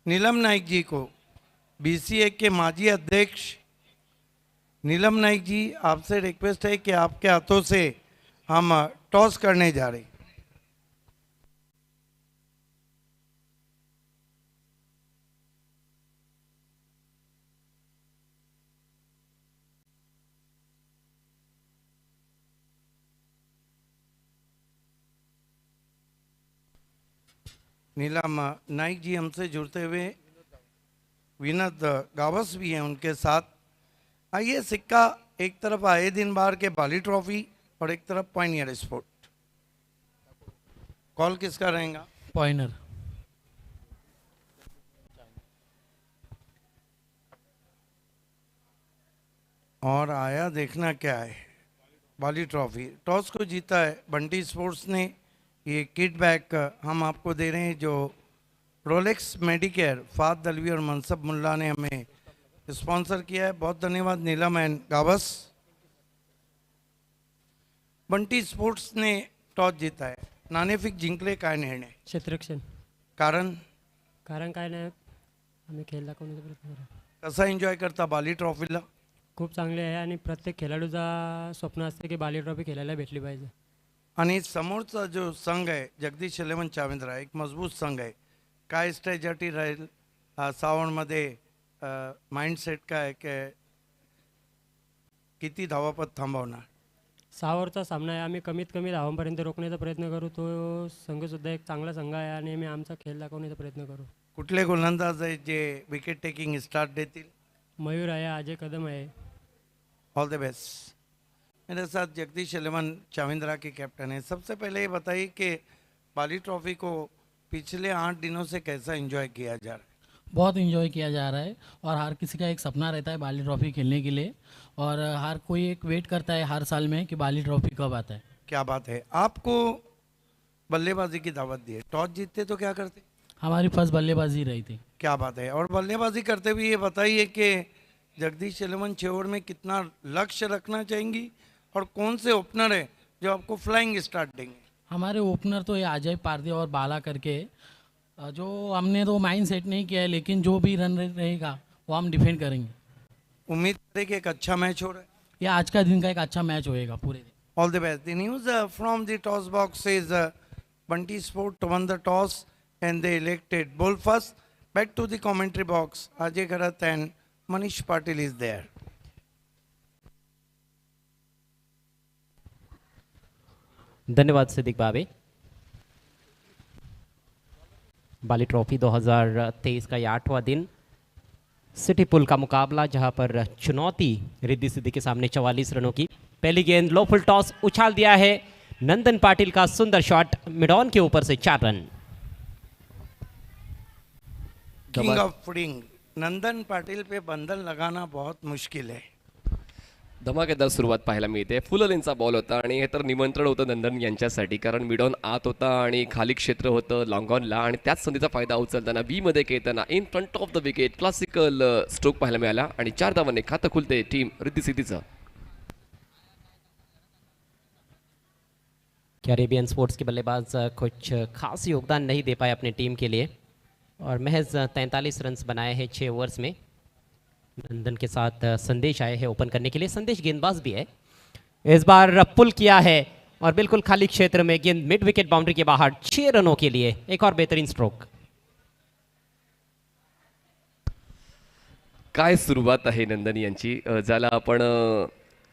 नीलम नाइक जी को, बीसीए के माजी अध्यक्ष. नीलम नाइक जी, आपसे रिक्वेस्ट है कि आपके हाथों से हम टॉस करने जा रहे हैं. नीलम नाइक जी हमसे जुड़ते हुए, विनोद गावस भी हैं उनके साथ. आइए, सिक्का एक तरफ आए दिन बार के बाली ट्रॉफी और एक तरफ पायनियर स्पोर्ट. कॉल किसका रहेगा? पॉइनर. और आया देखना क्या है. बाली ट्रॉफी टॉस को जीता है बंटी स्पोर्ट्स ने. ये किट बैक हम आपको दे रहे हैं जो रोलेक्स मेडिकेयर फाद दलवी और मनसब मुल्ला ने हमें स्पॉन्सर किया है. बहुत धन्यवाद नीलम एंड गावस. बंटी स्पोर्ट्स ने टॉस जीता आहे. नाणेफेक जिंकले, काय निर्णय? क्षेत्ररक्षण. कारण कारण काय नाही, आम्ही खेळ दाखवण्याचा प्रयत्न करू. कसा एन्जॉय करता बाली ट्रॉफीला? खूप चांगले आहे आणि प्रत्येक खेळाडूचा स्वप्न असते की बाली ट्रॉफी खेळायला भेटली पाहिजे. आणि समोरचा जो संघ आहे जगदीश 11 चाविंद्रा, एक मजबूत संघ आहे. काय स्ट्रॅटेजी राहील सावणमध्ये? माइंडसेट काय की किती धावापत थांबवणार? 6 ओव्हरचा सामना आहे, आम्ही कमीत कमी धावांपर्यंत रोखण्याचा प्रयत्न करू. तो संघसुद्धा एक चांगला संघ आहे आणि आम्ही आमचा खेळ दाखवण्याचा प्रयत्न करू. कुठले गोलंदाज आहेत जे विकेट टेकिंग स्टार्ट देतील? मयूर आहे, अजय कदम आहे. All the best. मेरे साथ जगदीश 11 चाविंद्रा के कैप्टन हैं. सबसे पहले ये बताइए कि बाली ट्रॉफी को पिछले 8 दिनों से कैसा एंजॉय किया जा रहा है? बहुत एंजॉय किया जा रहा है और हर किसी का एक सपना रहता है बाली ट्रॉफी खेलने के लिए और हर कोई एक वेट करता है हर साल में कि बाली ट्रॉफी कब आता है. क्या बात है. आपको बल्लेबाजी की दावत दी है. टॉस जीतते तो क्या करते? हमारी फर्स्ट बल्लेबाजी रही थी. क्या बात है. और बल्लेबाजी करते हुए ये बताइए कि जगदीश 11 6 ओवर में कितना लक्ष्य रखना चाहेंगी और कौन से ओपनर है जो आपको फ्लाइंग स्टार्ट देंगे? हमारे ओपनर तो ये अजय पारदे और बाला करके, जो हमने तो माइंड सेट नहीं किया है, लेकिन जो भी रन रेट रहेगा वो हम डिफेंड करेंगे. उम्मीद करें कि एक अच्छा मैच हो रहा है. ये आज का दिन का एक अच्छा मैच होएगा पूरे दिन. All the best. The news from the toss box is Bunty Sport won the toss and they elected ball first. Back to the commentary box. Ajay Gharat and Manish Patil is there. धन्यवाद सिद्दीक बाबे. बाली trophy 2023 का यह 8वां दिन. City पुल का मुकाबला जहां पर चुनौती रिद्धि सिद्धि के सामने 44 रनों की. पहली गेंद लो फुल टॉस उछाल दिया है. नंदन पाटिल का सुंदर शॉट मिड ऑन के ऊपर से 4 रन. किंग ऑफ फुडिंग नंदन पाटिल पे बंधन लगाना बहुत मुश्किल है. धमाकेदार सुरुवात पाहायला मिळते. फुललेनचा बॉल होता आणि हे तर निमंत्रण होतं नंदन यांच्यासाठी, कारण मिडॉन आत होता आणि खाली क्षेत्र होतं लॉंगॉनला आणि त्याच संधीचा फायदा उचलताना बी मध्ये खेळताना in front of the wicket classical stroke पाहायला मिळाला आणि 4 धावांनी खातं खुलते टीम रिद्धी सिद्धीचं. कैरेबियन स्पोर्ट्स के बल्लेबाज कुछ खास योगदान नहीं दे पाए अपनी टीम के लिए और महज 43 रन्स बनाए हैं 6 ओवर्स में. नंदन के साथ संदेश आए हैं ओपन करने के लिए. संदेश गेंदबाज भी है. इस बार पुल किया है और बिल्कुल खाली क्षेत्र में गेंद मिड विकेट बाउंड्री के बाहर 6 रनों के लिए एक और बेहतरीन स्ट्रोक। काय सुरुवात आहे नंदन यांची, ज्याला आपण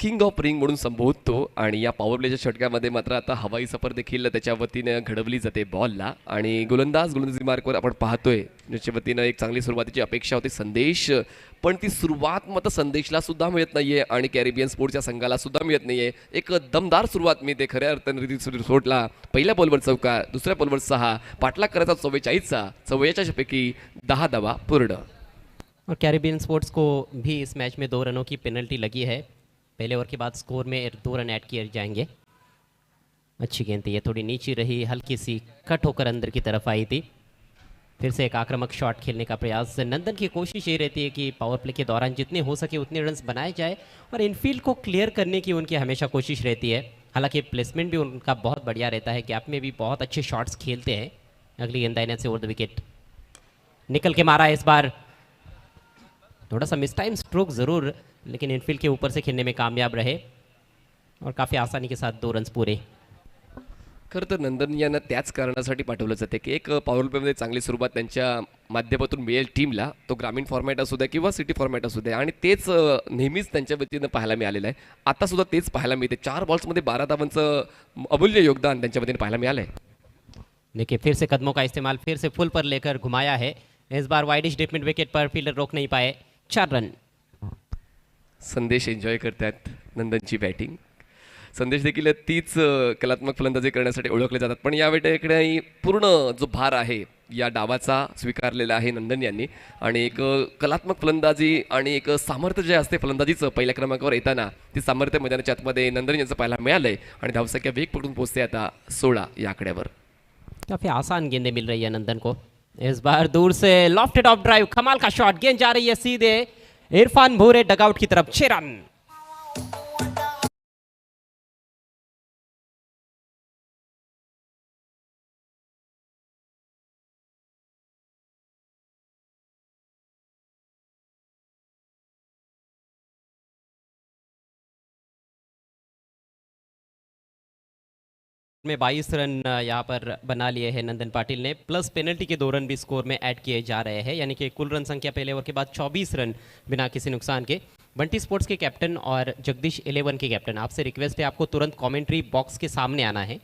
किंग ऑफ रिंग म्हणून संबोधतो. आणि या पॉवर प्लेच्या षटकामध्ये मात्र आता हवाई सफर देखील त्याच्या वतीने घडवली जाते बॉलला. आणि गोलंदाजी मार्कवर आपण पाहतोय ज्याच्या वतीनं एक चांगली सुरुवातीची अपेक्षा होती संदेश, पण ती सुरुवात मात्र संदेशला सुद्धा मिळत नाहीये आणि कॅरिबियन स्पोर्ट्सच्या संघाला सुद्धा मिळत नाहीये. एक दमदार सुरुवात मिळते खऱ्या अर्थाने रिसोर्टला. पहिल्या बॉलवर चौका, दुसऱ्या बॉलवर 6, पाठलाग करायचा 44चा, 44 पैकी 10 धावा पूर्ण. और कैरिबियन स्पोर्ट्स को भी इस मैच में 2 रनों की पेनल्टी लगी है। पहले ओवर के बाद स्कोर में 2 रन ऐड किए जाएंगे। अच्छी गेंद थी, ये थोड़ी नीची रही, हल्की सी कट होकर अंदर की तरफ आई थी। फिर से एक आक्रामक शॉट खेलने का प्रयास। नंदन की कोशिश ये रहती है कि पावर प्ले के दौरान जितने हो सके उतने रन्स बनाए जाए और इनफील्ड को क्लियर करने की उनकी हमेशा कोशिश रहती है। हालांकि प्लेसमेंट भी उनका बहुत बढ़िया रहता है, गैप में भी बहुत अच्छे शॉट्स खेलते हैं। अगली गेंद दाहिने से ओवर द विकेट निकल के मारा इस बार, थोड़ा सा मिस टाइम स्ट्रोक ज़रूर, लेकिन इनफील्ड के ऊपर से खेलने में कामयाब रहे और काफ़ी आसानी के साथ 2 रन्स पूरे। खरं तर नंदन यांना त्याच कारणासाठी पाठवलं जाते की एक पॉवर प्लेमध्ये चांगली सुरुवात त्यांच्या माध्यमातून मिळेल टीमला, तो ग्रामीण फॉर्मॅट असू द्या किंवा सिटी फॉर्मॅट असू द्या. आणि तेच नेहमीच त्यांच्या वतीनं पाहायला मिळालेलं आहे. आता सुद्धा तेच पाहायला मिळते. 4 बॉल्समध्ये 12 धावांचं अमूल्य योगदान त्यांच्या वतीने पाहायला मिळालं आहे. देखिए फिर से कदमों का इस्तेमाल, फिर से फुल पर लेकर घुमाया है। इस बार वाइडिश डिप मिड विकेट पर फील्डर रोक नहीं पाए, 4 रन। संदेश एन्जॉय करतात नंदनची बॅटिंग. संदेश देखील तीच कलात्मक फलंदाजी करण्यासाठी ओळखले जातात, पण यावेळी पूर्ण जो भार आहे या डावाचा स्वीकारलेला आहे नंदन यांनी. आणि एक कलात्मक फलंदाजी आणि एक सामर्थ्य जे असते फलंदाजीचं पहिल्या क्रमांकावर येताना, ती सामर्थ्य मैदानाच्या आतमध्ये नंदन यांचं पाहायला मिळालंय. आणि धावसंख्या वेग पकडून पोहोचते आता 16 या आकड्यावर. काफ़ी आसान गेंदें मिल रही है नंदन को। इस बार दूर से लॉफ्टेड ऑफ ड्राइव, कमाल का शॉट, गेंद जा रही है सीधे इरफान भूरे डगआउट की तरफ, 6 रन। में 22 रन यहाँ पर बना लिए हैं नंदन पाटिल ने, प्लस पेनल्टी के 2 रन भी स्कोर में ऐड किए जा रहे हैं, यानी कि कुल रन संख्या पहले ओवर के बाद 24 रन बिना किसी नुकसान के। बंटी स्पोर्ट्स के कैप्टन और जगदीश 11 के कैप्टन, आपसे रिक्वेस्ट है आपको तुरंत कमेंट्री बॉक्स के सामने आना है।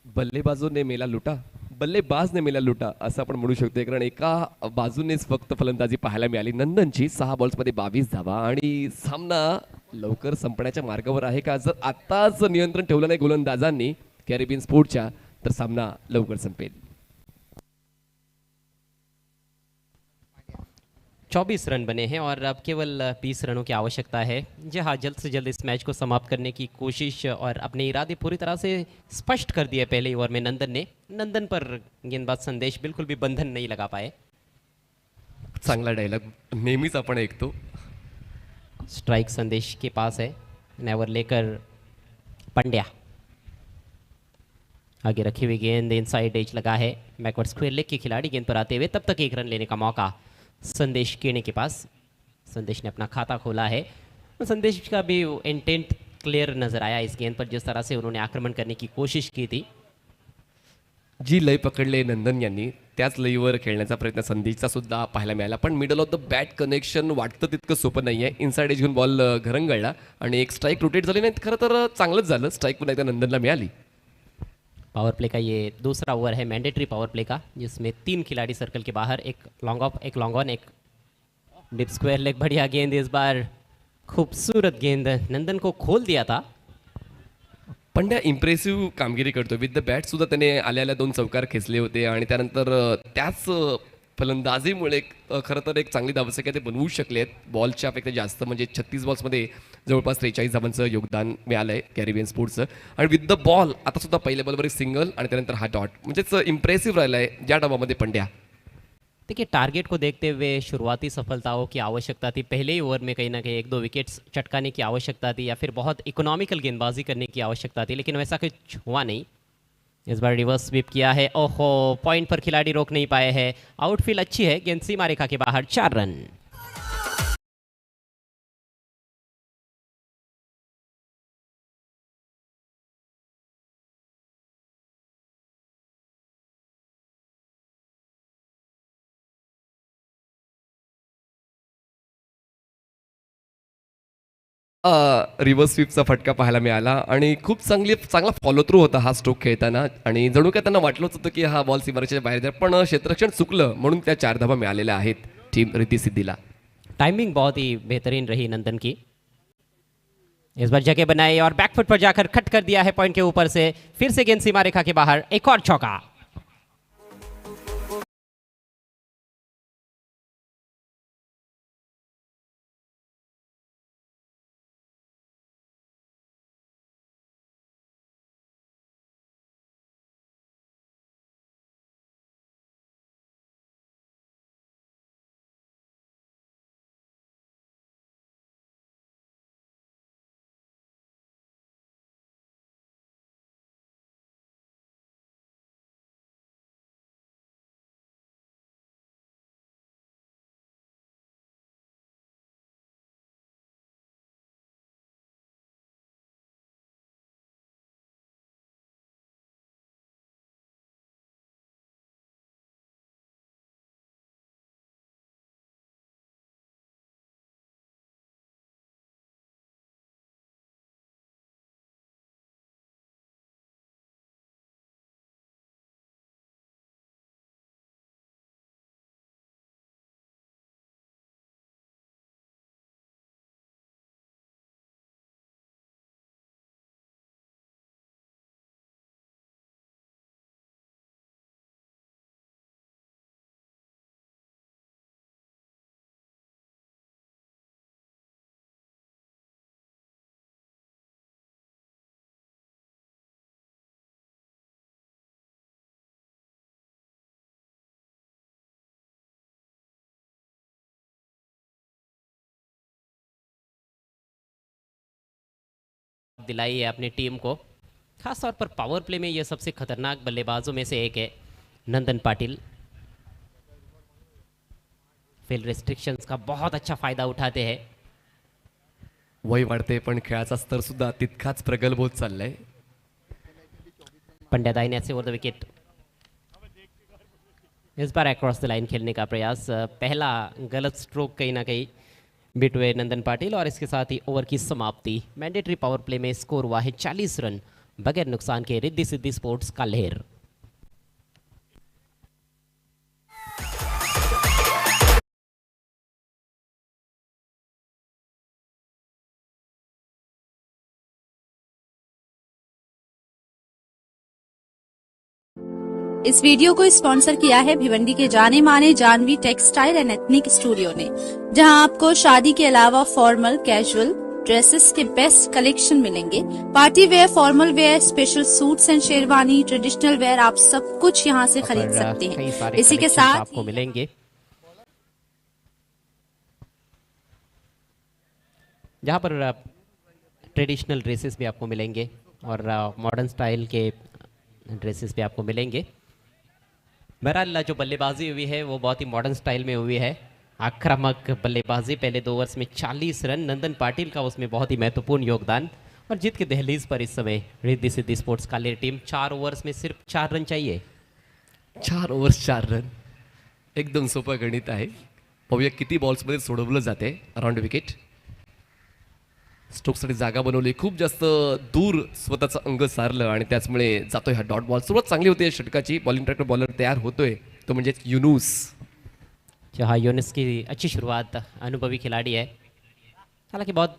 बल्लेबाजोने मेला लुटा, बल्लेबाजने मेला लुटा असं आपण म्हणू शकतो. कारण एका बाजूनेच फक्त फलंदाजी पाहायला मिळाली नंदनची. 6 बॉल्समध्ये 22 धावा आणि सामना लवकर संपण्याच्या मार्गावर आहे का? जर आताच नियंत्रण ठेवलं नाही गोलंदाजांनी कॅरिबियन स्पोर्ट्सच्या, तर सामना लवकर संपेल. 24 रन बने हैं और अब केवल 20 रनों की आवश्यकता है। जी हाँ, जल्द से जल्द इस मैच को समाप्त करने की कोशिश और अपने इरादे पूरी तरह से स्पष्ट कर दिए पहले ओवर में नंदन ने। नंदन पर गेंदबाज संदेश बिल्कुल भी बंधन नहीं लगा पाए। चांगला डायलॉग नेहमीच आपण ऐकतो. स्ट्राइक संदेश के पास है, नेवर लेकर पंड्या, आगे रखी हुई गेंद इनसाइड एज लगा है, बैकवर्ड स्क्वायर लेग के खिलाड़ी गेंद पर आते हुए, तब तक 1 रन लेने का मौका संदेश केने के पास। संदेश ने अपना खाता खोला है, संदेश का भी इंटेंट क्लियर नजर आया इस गेंद पर, जिस तरह से उन्होंने आक्रमण करने की कोशिश की थी। जी लय पकडले नंदन यांनी, त्याच लयीवर खेळण्याचा प्रयत्न संदेशचा सुद्धा पाहायला मिळाला. पण middle of the bat connection वाटतं तितकं सोपं नाही आहे. इनसाइड एज घेऊन बॉल घरंगळला आणि एक स्ट्राईक रोटेट झाली नाही. खरं तर चांगलंच झालं, स्ट्राईक पुन्हा एकदा नंदनला मिळाली. पावर प्ले का ये दूसरा ओवर है मैंडेटरी पावर प्ले का, जिसमें 3 खिलाड़ी सर्कल के बाहर, एक लॉन्ग ऑफ, एक लॉन्ग ऑन, एक डिप स्क्वायर लेग। बढ़िया गेंद इस बार, खूबसूरत गेंद, नंदन को खोल दिया था। पंड्या इम्प्रेसिव्ह कामगिरी करतो. विथ द बॅट सुद्धा त्याने आल्याला 2 चौकार खेचले होते आणि त्यानंतर त्याच फलंदाजीमुळे खरं तर एक चांगली धावसंख्या ते बनवू शकलेत. बॉलच्या अपेक्षा जास्त, म्हणजे 36 बॉल्समध्ये जवळपास 43 धावांचं योगदान मिळालं आहे कॅरिबियन स्पोर्ट्सचं. आणि विथ द बॉल आता सुद्धा पहिल्या बॉलवर एक सिंगल आणि त्यानंतर हा डॉट, म्हणजेच इम्प्रेसिव्ह राहिला आहे ज्या डावामध्ये पंड्या. देखिए टारगेट को देखते हुए शुरुआती सफलताओं की आवश्यकता थी, पहले ही ओवर में कहीं ना कहीं 1-2 विकेट्स चटकाने की आवश्यकता थी या फिर बहुत इकोनॉमिकल गेंदबाजी करने की आवश्यकता थी, लेकिन वैसा कुछ हुआ नहीं। इस बार रिवर्स स्वीप किया है, ओहो पॉइंट पर खिलाड़ी रोक नहीं पाए हैं। आउटफील्ड अच्छी है, गेंद सीमा रेखा के बाहर, 4 रन। रिव्हर्स स्वीपचा फटका पाहायला मिळाला आणि खूप चांगला फॉलो थ्रू होता हा स्ट्रोक खेळताना आणि जणू काय त्यांना वाटलंच होतं की हा बॉल सीमारेषेच्या बाहेर जाईल, पण क्षेत्ररक्षण चुकलं म्हणून त्या 4 धावा मिळालेल्या आहेत टीम रिद्धी सिद्धीला. टाइमिंग बहुत ही बेहतरीन रही नंदन की. इस बार जगह बनाई और बैकफुट पर जाकर कट कर दिया है पॉइंट के ऊपर से. फिर से गेंद सीमा रेखा के बाहर. एक और चौका. दिलाई है अपनी टीम को. खासतौर पर पावर प्ले में यह सबसे खतरनाक बल्लेबाजों में से एक है नंदन पाटिल. फील्ड रिस्ट्रिक्शंस का बहुत अच्छा फायदा उठाते हैं. वय वाढते पण खेळाचा स्तर सुद्धा तितकाच प्रगल्भ होत चाललाय. पंड्या दाहिने से ओवर द विकेट. इस बार अक्रॉस द लाइन खेलने का प्रयास. पहला गलत स्ट्रोक कहीं ना कहीं बिट हुए नंदन पाटिल और इसके साथ ही ओवर की समाप्ति. मैंडेटरी पावर प्ले में स्कोर हुआ है 40 रन बगैर नुकसान के. रिद्धि सिद्धि स्पोर्ट्स का लहर. इस वीडियो को स्पॉन्सर किया है भिवंडी के जाने माने Janvi textile and ethnic studio ने, जहां आपको शादी के अलावा फॉर्मल कैजुअल ड्रेसेस के बेस्ट कलेक्शन मिलेंगे. Party wear, formal wear, special suits and sherwani, traditional wear, आप सब कुछ यहां से खरीद सकते कई हैं. सारे इसी के collections साथ आपको मिलेंगे. जहां पर ट्रेडिशनल ड्रेसेस भी आपको मिलेंगे और मॉडर्न स्टाइल के ड्रेसेस भी आपको मिलेंगे. बहरहाल जो बल्लेबाजी हुई है वो बहुत ही मॉडर्न स्टाइल में हुई है. आक्रामक बल्लेबाजी. पहले 2 ओवर्स में 40 रन. नंदन पाटिल का उसमें बहुत ही महत्वपूर्ण योगदान. और जीत के दहलीज पर इस समय Riddhi Siddhi sports कालेर team. 4 overs में सिर्फ 4 रन चाहिए. 4 ओव्हर्स 4 रन. एकदम सोपं गणित आहे. पाहूया किती बॉल्समध्ये सोडवलं जाते अराउंड विकेट. स्ट्रोकसाठी जागा बनवली, खूप जास्त दूर स्वतःचं अंग सारलं आणि त्याचमुळे जातोय हा डॉट बॉल. सुरुवात चांगली होती षटकाची. बॉलिंग ट्रॅक्टर बॉलर तयार होतोय तो म्हणजे युनूस. जहाँ यूनिस की अच्छी शुरुआत. अनुभवी खिलाड़ी है, हालांकि बहुत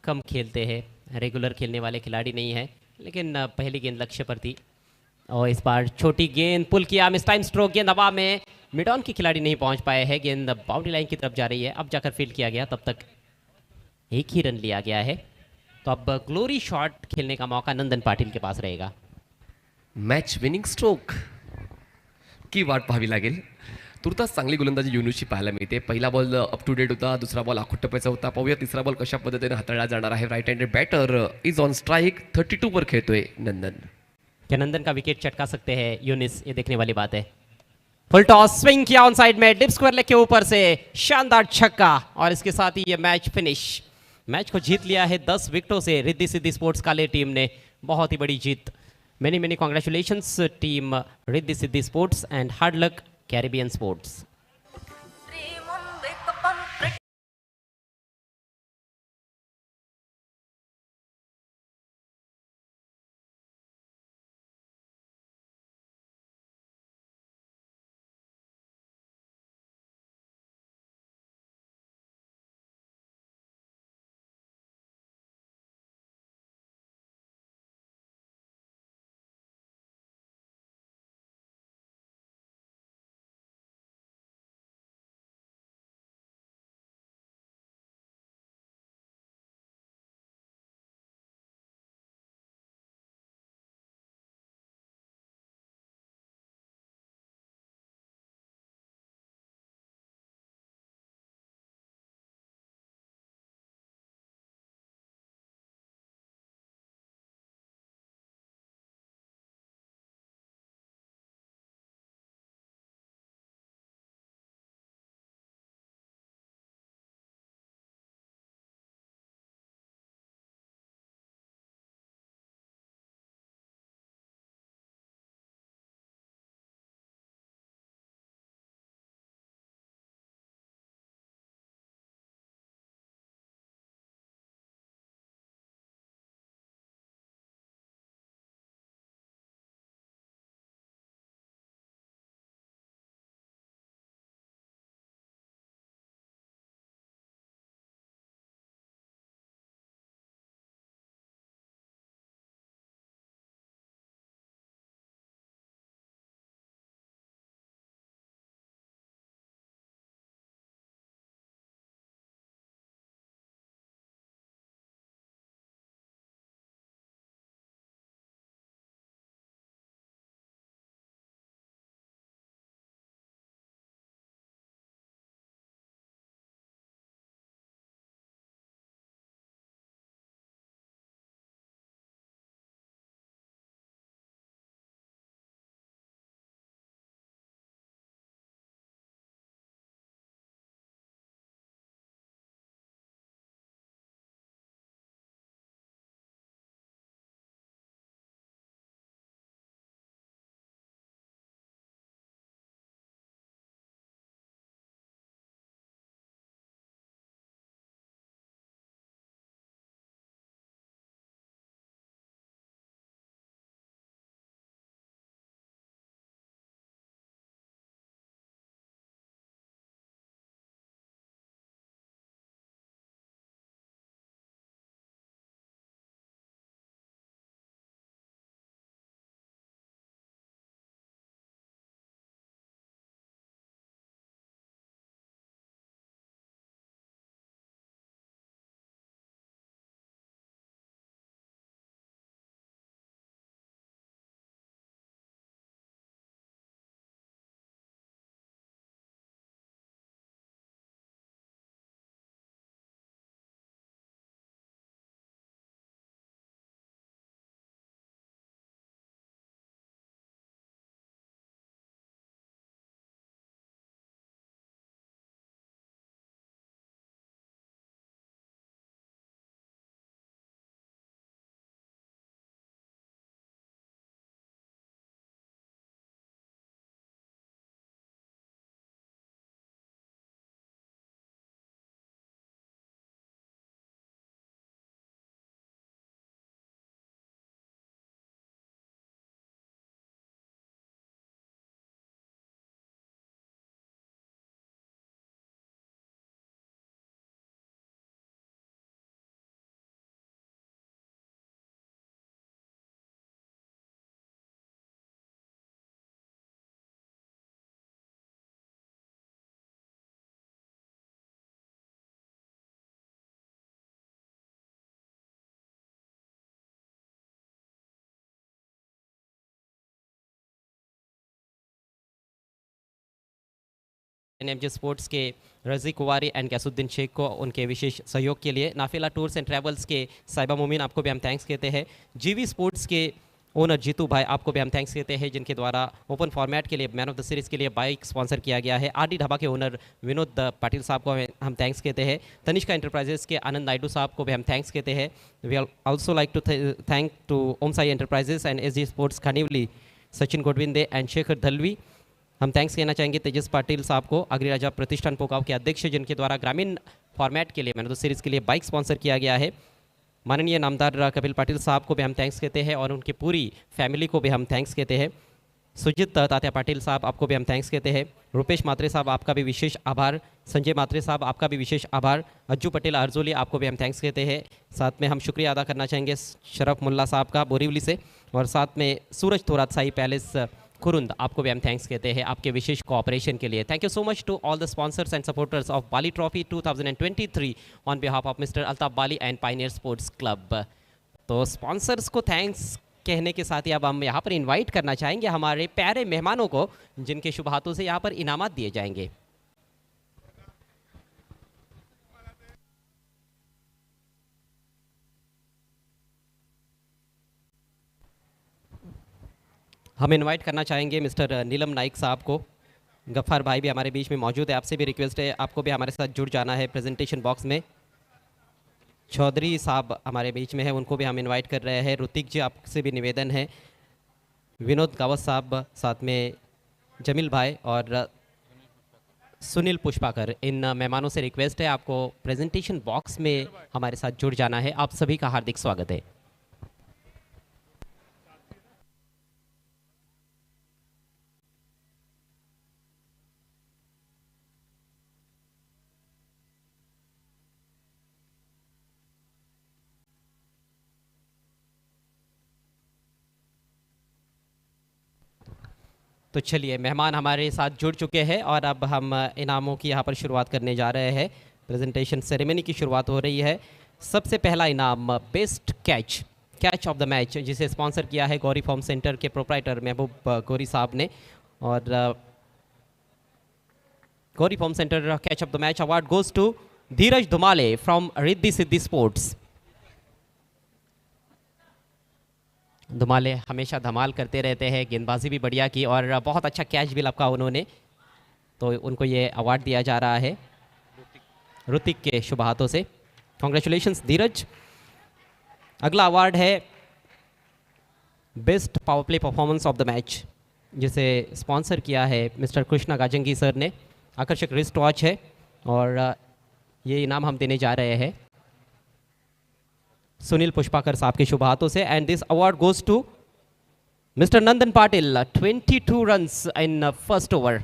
कम खेलते हैं, रेगुलर खेलने वाले खिलाड़ी नहीं है, लेकिन पहली गेंद लक्ष्य पर थी. और इस बार छोटी गेंद पुल किया. Miss time stroke. गेंद हवा में. मिड ऑन की खिलाड़ी नहीं पहुंच पाए हैं. गेंद बाउंड्री लाइन की तरफ जा रही है. अब जाकर फील्ड किया गया. तब तक एक ही रन लिया गया है. तो अब ग्लोरी शॉट खेलने का मौका नंदन पाटिल के पास रहेगा. मॅच विनिंग स्ट्रोक की वाट पाहावी लागेल. तुर्तास चांगली गोलंदाजी युनूसची पाहायला मिळते. पहिला बॉल अप टू डेट होता, दुसरा बॉल आखूट टप्प्याचा होता. पाहूया तिसरा बॉल कशा पद्धतीने हाताळला जाणार आहे. Right handed batter is on strike. 32 वर खेळतोय नंदन. क्या नंदन का विकेट चटका सकते हैं यूनिस? ये देखने वाली बात है. फुल टॉस स्विंग किया ऑन साइड में. डिप स्क्वायर लेग के ऊपर से शानदार छक्का और इसके साथ ही ये मैच फिनिश. मैच को जीत लिया है 10 विकेटों से रिद्धि सिद्धि स्पोर्ट्स काले टीम ने. बहुत ही बड़ी जीत. Many congratulations team Riddhi Siddhi sports and hard luck Caribbean sports. NMJ sports के रजी कुवारी एंड कैसुद्दीन शेख को उनके विशेष सहयोग के लिए, नाफिला टूर्स एंड ट्रैवल्स के साहिबा मोमिन आपको भी हम थैंक्स कहते हैं, जीवी स्पोर्ट्स के ओनर जीतू भाई आपको भी हम थैंक्स कहते हैं जिनके द्वारा ओपन फॉर्मेट के लिए मैन ऑफ द सीरीज़ के लिए बाइक स्पॉन्सर किया गया है। आरडी ढाबा के ओनर विनोद पाटिल साहब को हम थैंक्स कहते हैं, तनिष्का एंटरप्राइजेस के आनंद नायडू साहब को भी हम थैंक्स कहते हैं। We are also like to thank to Om Sai enterprises and SG sports Khanivali, Sachin Godvinde and Shekhar Dhalvi. हम थैंक्स कहना चाहेंगे तेजस पाटिल साहब को, अग्रिराजा प्रतिष्ठान पोकाव के अध्यक्ष, जिनके द्वारा ग्रामीण फॉर्मेट के लिए मैन ऑफ द सीरीज़ के लिए बाइक स्पॉन्सर किया गया है। माननीय नामदार कपिल पाटिल साहब को भी हम थैंक्स कहते हैं और उनकी पूरी फैमिली को भी हम थैंक्स कहते हैं। सुजित तात्या पाटिल साहब आपको भी हम थैंक्स कहते हैं। रुपेश मात्रे साहब आपका भी विशेष आभार। संजय मात्रे साहब आपका भी विशेष आभार। अज्जू पटेल अर्जोली आपको भी हम थैंक्स कहते हैं। साथ में हम शुक्रिया अदा करना चाहेंगे शरफ मुल्ला साहब का बोरीवली से, और साथ में सूरज थोरात साई पैलेस खुरुंद आपको भी हम थैंक्स कहते हैं आपके विशेष कोऑपरेशन के लिए। Thank you so much to all the sponsors and supporters of Bali trophy 2023 on behalf of mister Altaf Bali and pioneer sports club. तो स्पॉन्सर्स को थैंक्स कहने के साथ ही अब हम यहाँ पर इनवाइट करना चाहेंगे हमारे प्यारे मेहमानों को, जिनके शुभ हाथों से यहाँ पर इनामात दिए जाएंगे। हम इनवाइट करना चाहेंगे मिस्टर नीलम नाइक साहब को। गफ्फार भाई भी हमारे बीच में मौजूद है, आपसे भी रिक्वेस्ट है आपको भी हमारे साथ जुड़ जाना है प्रेजेंटेशन बॉक्स में। चौधरी साहब हमारे बीच में है, उनको भी हम इनवाइट कर रहे हैं। ऋतिक जी आपसे भी निवेदन है। विनोद गावत साहब, साथ में जमील भाई और सुनील पुष्पाकर, इन मेहमानों से रिक्वेस्ट है आपको प्रेजेंटेशन बॉक्स में हमारे साथ जुड़ जाना है। आप सभी का हार्दिक स्वागत है। तो चलिए, मेहमान हमारे साथ जुड़ चुके हैं और अब हम इनामों की यहाँ पर शुरुआत करने जा रहे हैं। प्रेजेंटेशन सेरेमनी की शुरुआत हो रही है। सबसे पहला इनाम best catch of the match, जिसे स्पॉन्सर किया है गौरी फॉर्म सेंटर के प्रोप्राइटर महबूब गौरी साहब ने। और Gauri form centre catch of the match award goes to Dheeraj Dhumale from Riddhi Siddhi sports. Dhumale हमेशा धमाल करते रहते हैं, गेंदबाजी भी बढ़िया की और बहुत अच्छा कैच भी लपका उन्होंने, तो उनको ये अवार्ड दिया जा रहा है ऋतिक के शुभ हाथों से। कॉन्ग्रेचुलेशंस धीरज। अगला अवार्ड है best power play performance of the match, जिसे स्पॉन्सर किया है मिस्टर कृष्णा गाजंगी सर ने। आकर्षक रिस्ट वॉच है और ये इनाम हम देने जा रहे हैं सुनील पुष्पाकर साहब के शुभ हाथों से। And this award goes to mister Nandan Patil, 22 runs in first over.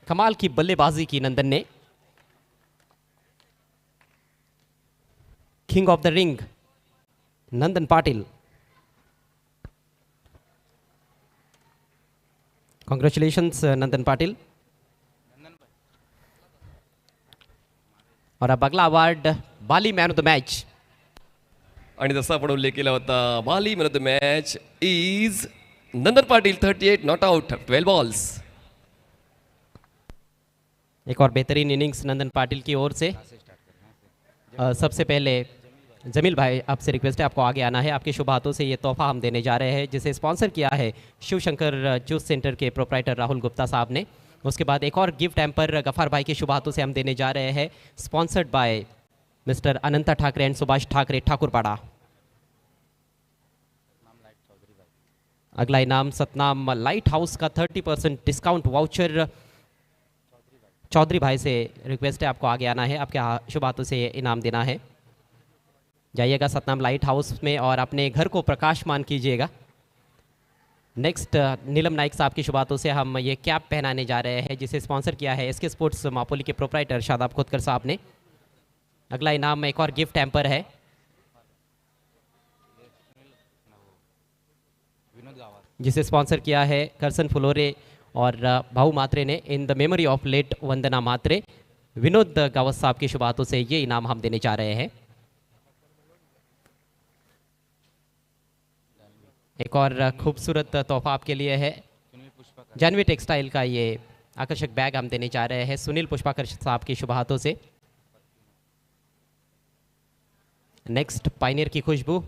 कमाल की बल्लेबाजी की नंदन ने। King of the ring Nandan Patil, congratulations Nandan Patil. और अब अगला award Bali man of the match. आणि जसा आपण उल्लेख केला होता, Bali man of the match is Nandan Patil, 38 not out, 12 balls. एक और बेहतरीन इनिंग्स नंदन पाटिल की ओर से। सबसे पहले जमील भाई, आपसे रिक्वेस्ट है आपको आगे आना है। आपके शुभ हाथों से ये तोहफा हम देने जा रहे हैं, जिसे स्पॉन्सर किया है शिव शंकर जूस सेंटर के प्रोप्राइटर राहुल गुप्ता साहब ने। उसके बाद एक और गिफ्ट हैम्पर गफ्फार भाई के शुभ हाथों से हम देने जा रहे हैं, sponsored by mister Ananta Thackeray and Subhash Thackeray Thakurpara. अगला इनाम सतनाम लाइट हाउस का 30% डिस्काउंट वाउचर। चौधरी भाई से रिक्वेस्ट है आपको आगे आना है, आपके शुभ हाथों से इनाम देना है। जाइएगा सतनाम लाइट हाउस में और अपने घर को प्रकाशमान कीजिएगा। नेक्स्ट नीलम नाइक साहब की शुभ हाथों से हम ये कैप पहनाने जा रहे हैं, जिसे स्पॉन्सर किया है एसके स्पोर्ट्स मापोली के प्रोप्राइटर शादाब खोदकर साहब ने। अगला इनाम एक और गिफ्ट हैम्पर है, जिसे स्पॉन्सर किया है करसन फुलोरे और भाऊ मात्रे ने, in the memory of late Vandana Mhatre. Vinod Gawat साहब के शुभ हाथों से ये इनाम हम देने जा रहे हैं। एक और खूबसूरत तोहफा आपके लिए है, जानवी टेक्सटाइल का ये आकर्षक बैग हम देने जा रहे हैं सुनील पुष्पाकर साहब के शुभ हाथों से। नेक्स्ट पाइनियर की खुशबू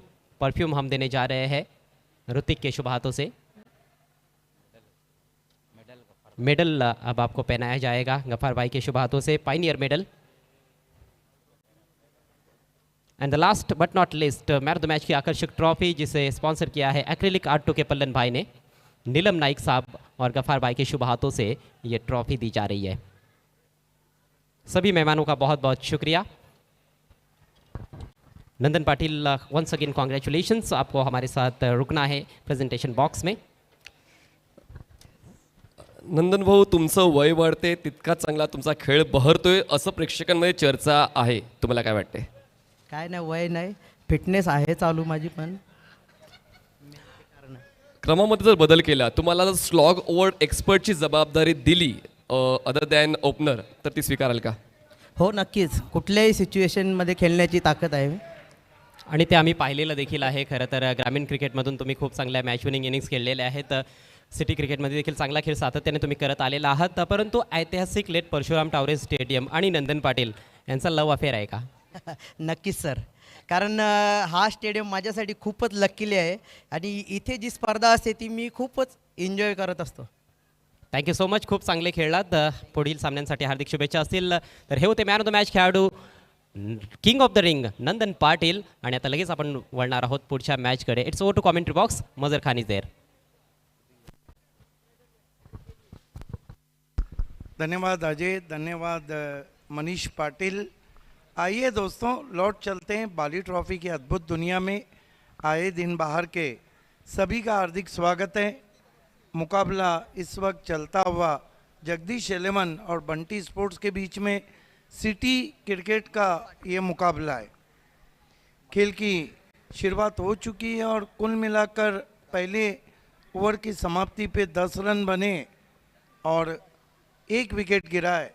परफ्यूम हम देने जा रहे हैं ऋतिक के शुभ हाथों से। मेडल अब आपको पहनाया जाएगा गफ्फार भाई के शुभ हाथों से, pioneer medal. And the last but not list man of the match की आकर्षक ट्रॉफी जिसे स्पॉन्सर किया है एक्रिलिक आर्ट टू के पल्लन भाई ने, नीलम नाइक साहब और गफ्फार भाई के शुभ हाथों से ये ट्रॉफी दी जा रही है। सभी मेहमानों का बहुत बहुत शुक्रिया। नंदन पाटिल वंस अगेन कॉन्ग्रेचुलेशंस, आपको हमारे साथ रुकना है प्रेजेंटेशन बॉक्स में। नंदन भाऊ, तुमचं वय वाढते तितका चांगला तुमचा खेळ बहरतोय असं प्रेक्षकांमध्ये चर्चा आहे, तुम्हाला काय वाटते? काय नाही, वय नाही, फिटनेस आहे चालू माझी पण। क्रमामध्ये जर बदल केला, तुम्हाला जर स्लॉग ओव्हर एक्सपर्टची जबाबदारी दिली अदर दॅन ओपनर, तर ती स्वीकाराल का? हो नक्कीच, कुठल्याही सिच्युएशनमध्ये खेळण्याची ताकद आहे। आणि ते आम्ही पाहिलेलं देखील आहे। खरं तर ग्रामीण क्रिकेटमधून तुम्ही खूप चांगल्या मॅच विनिंग इनिंग्स खेळलेल्या आहेत, सिटी क्रिकेटमध्ये देखील चांगला खेळ सातत्याने तुम्ही करत आलेला आहात, परंतु ऐतिहासिक लेट परशुराम टावरे स्टेडियम आणि नंदन पाटील यांचा लव अफेअर आहे का? नक्कीच सर, कारण हा स्टेडियम माझ्यासाठी खूपच लकीली आहे आणि इथे जी स्पर्धा असते ती मी खूपच एन्जॉय करत असतो। थँक्यू सो मच, खूप चांगले खेळलात। पुढील सामन्यांसाठी हार्दिक शुभेच्छा असतील। तर हे होते मॅन ऑफ द मॅच खेळाडू king of the ring Nandan Patil. आणि आता लगेच आपण वळणार आहोत पुढच्या मॅचकडे। It's over to commentary box, Mazhar Khan is there. धन्यवाद अजय, धन्यवाद मनीष पाटिल। आइए दोस्तों, लौट चलते हैं बाली ट्रॉफी की अद्भुत दुनिया में। आए दिन बाहर के सभी का हार्दिक स्वागत है। मुकाबला इस वक्त चलता हुआ जगदीश एलेवन और बंटी स्पोर्ट्स के बीच में सिटी क्रिकेट का ये मुकाबला है। खेल की शुरुआत हो चुकी है और कुल मिलाकर पहले ओवर की समाप्ति पे 10 रन बने और 1 विकेट गिरा है।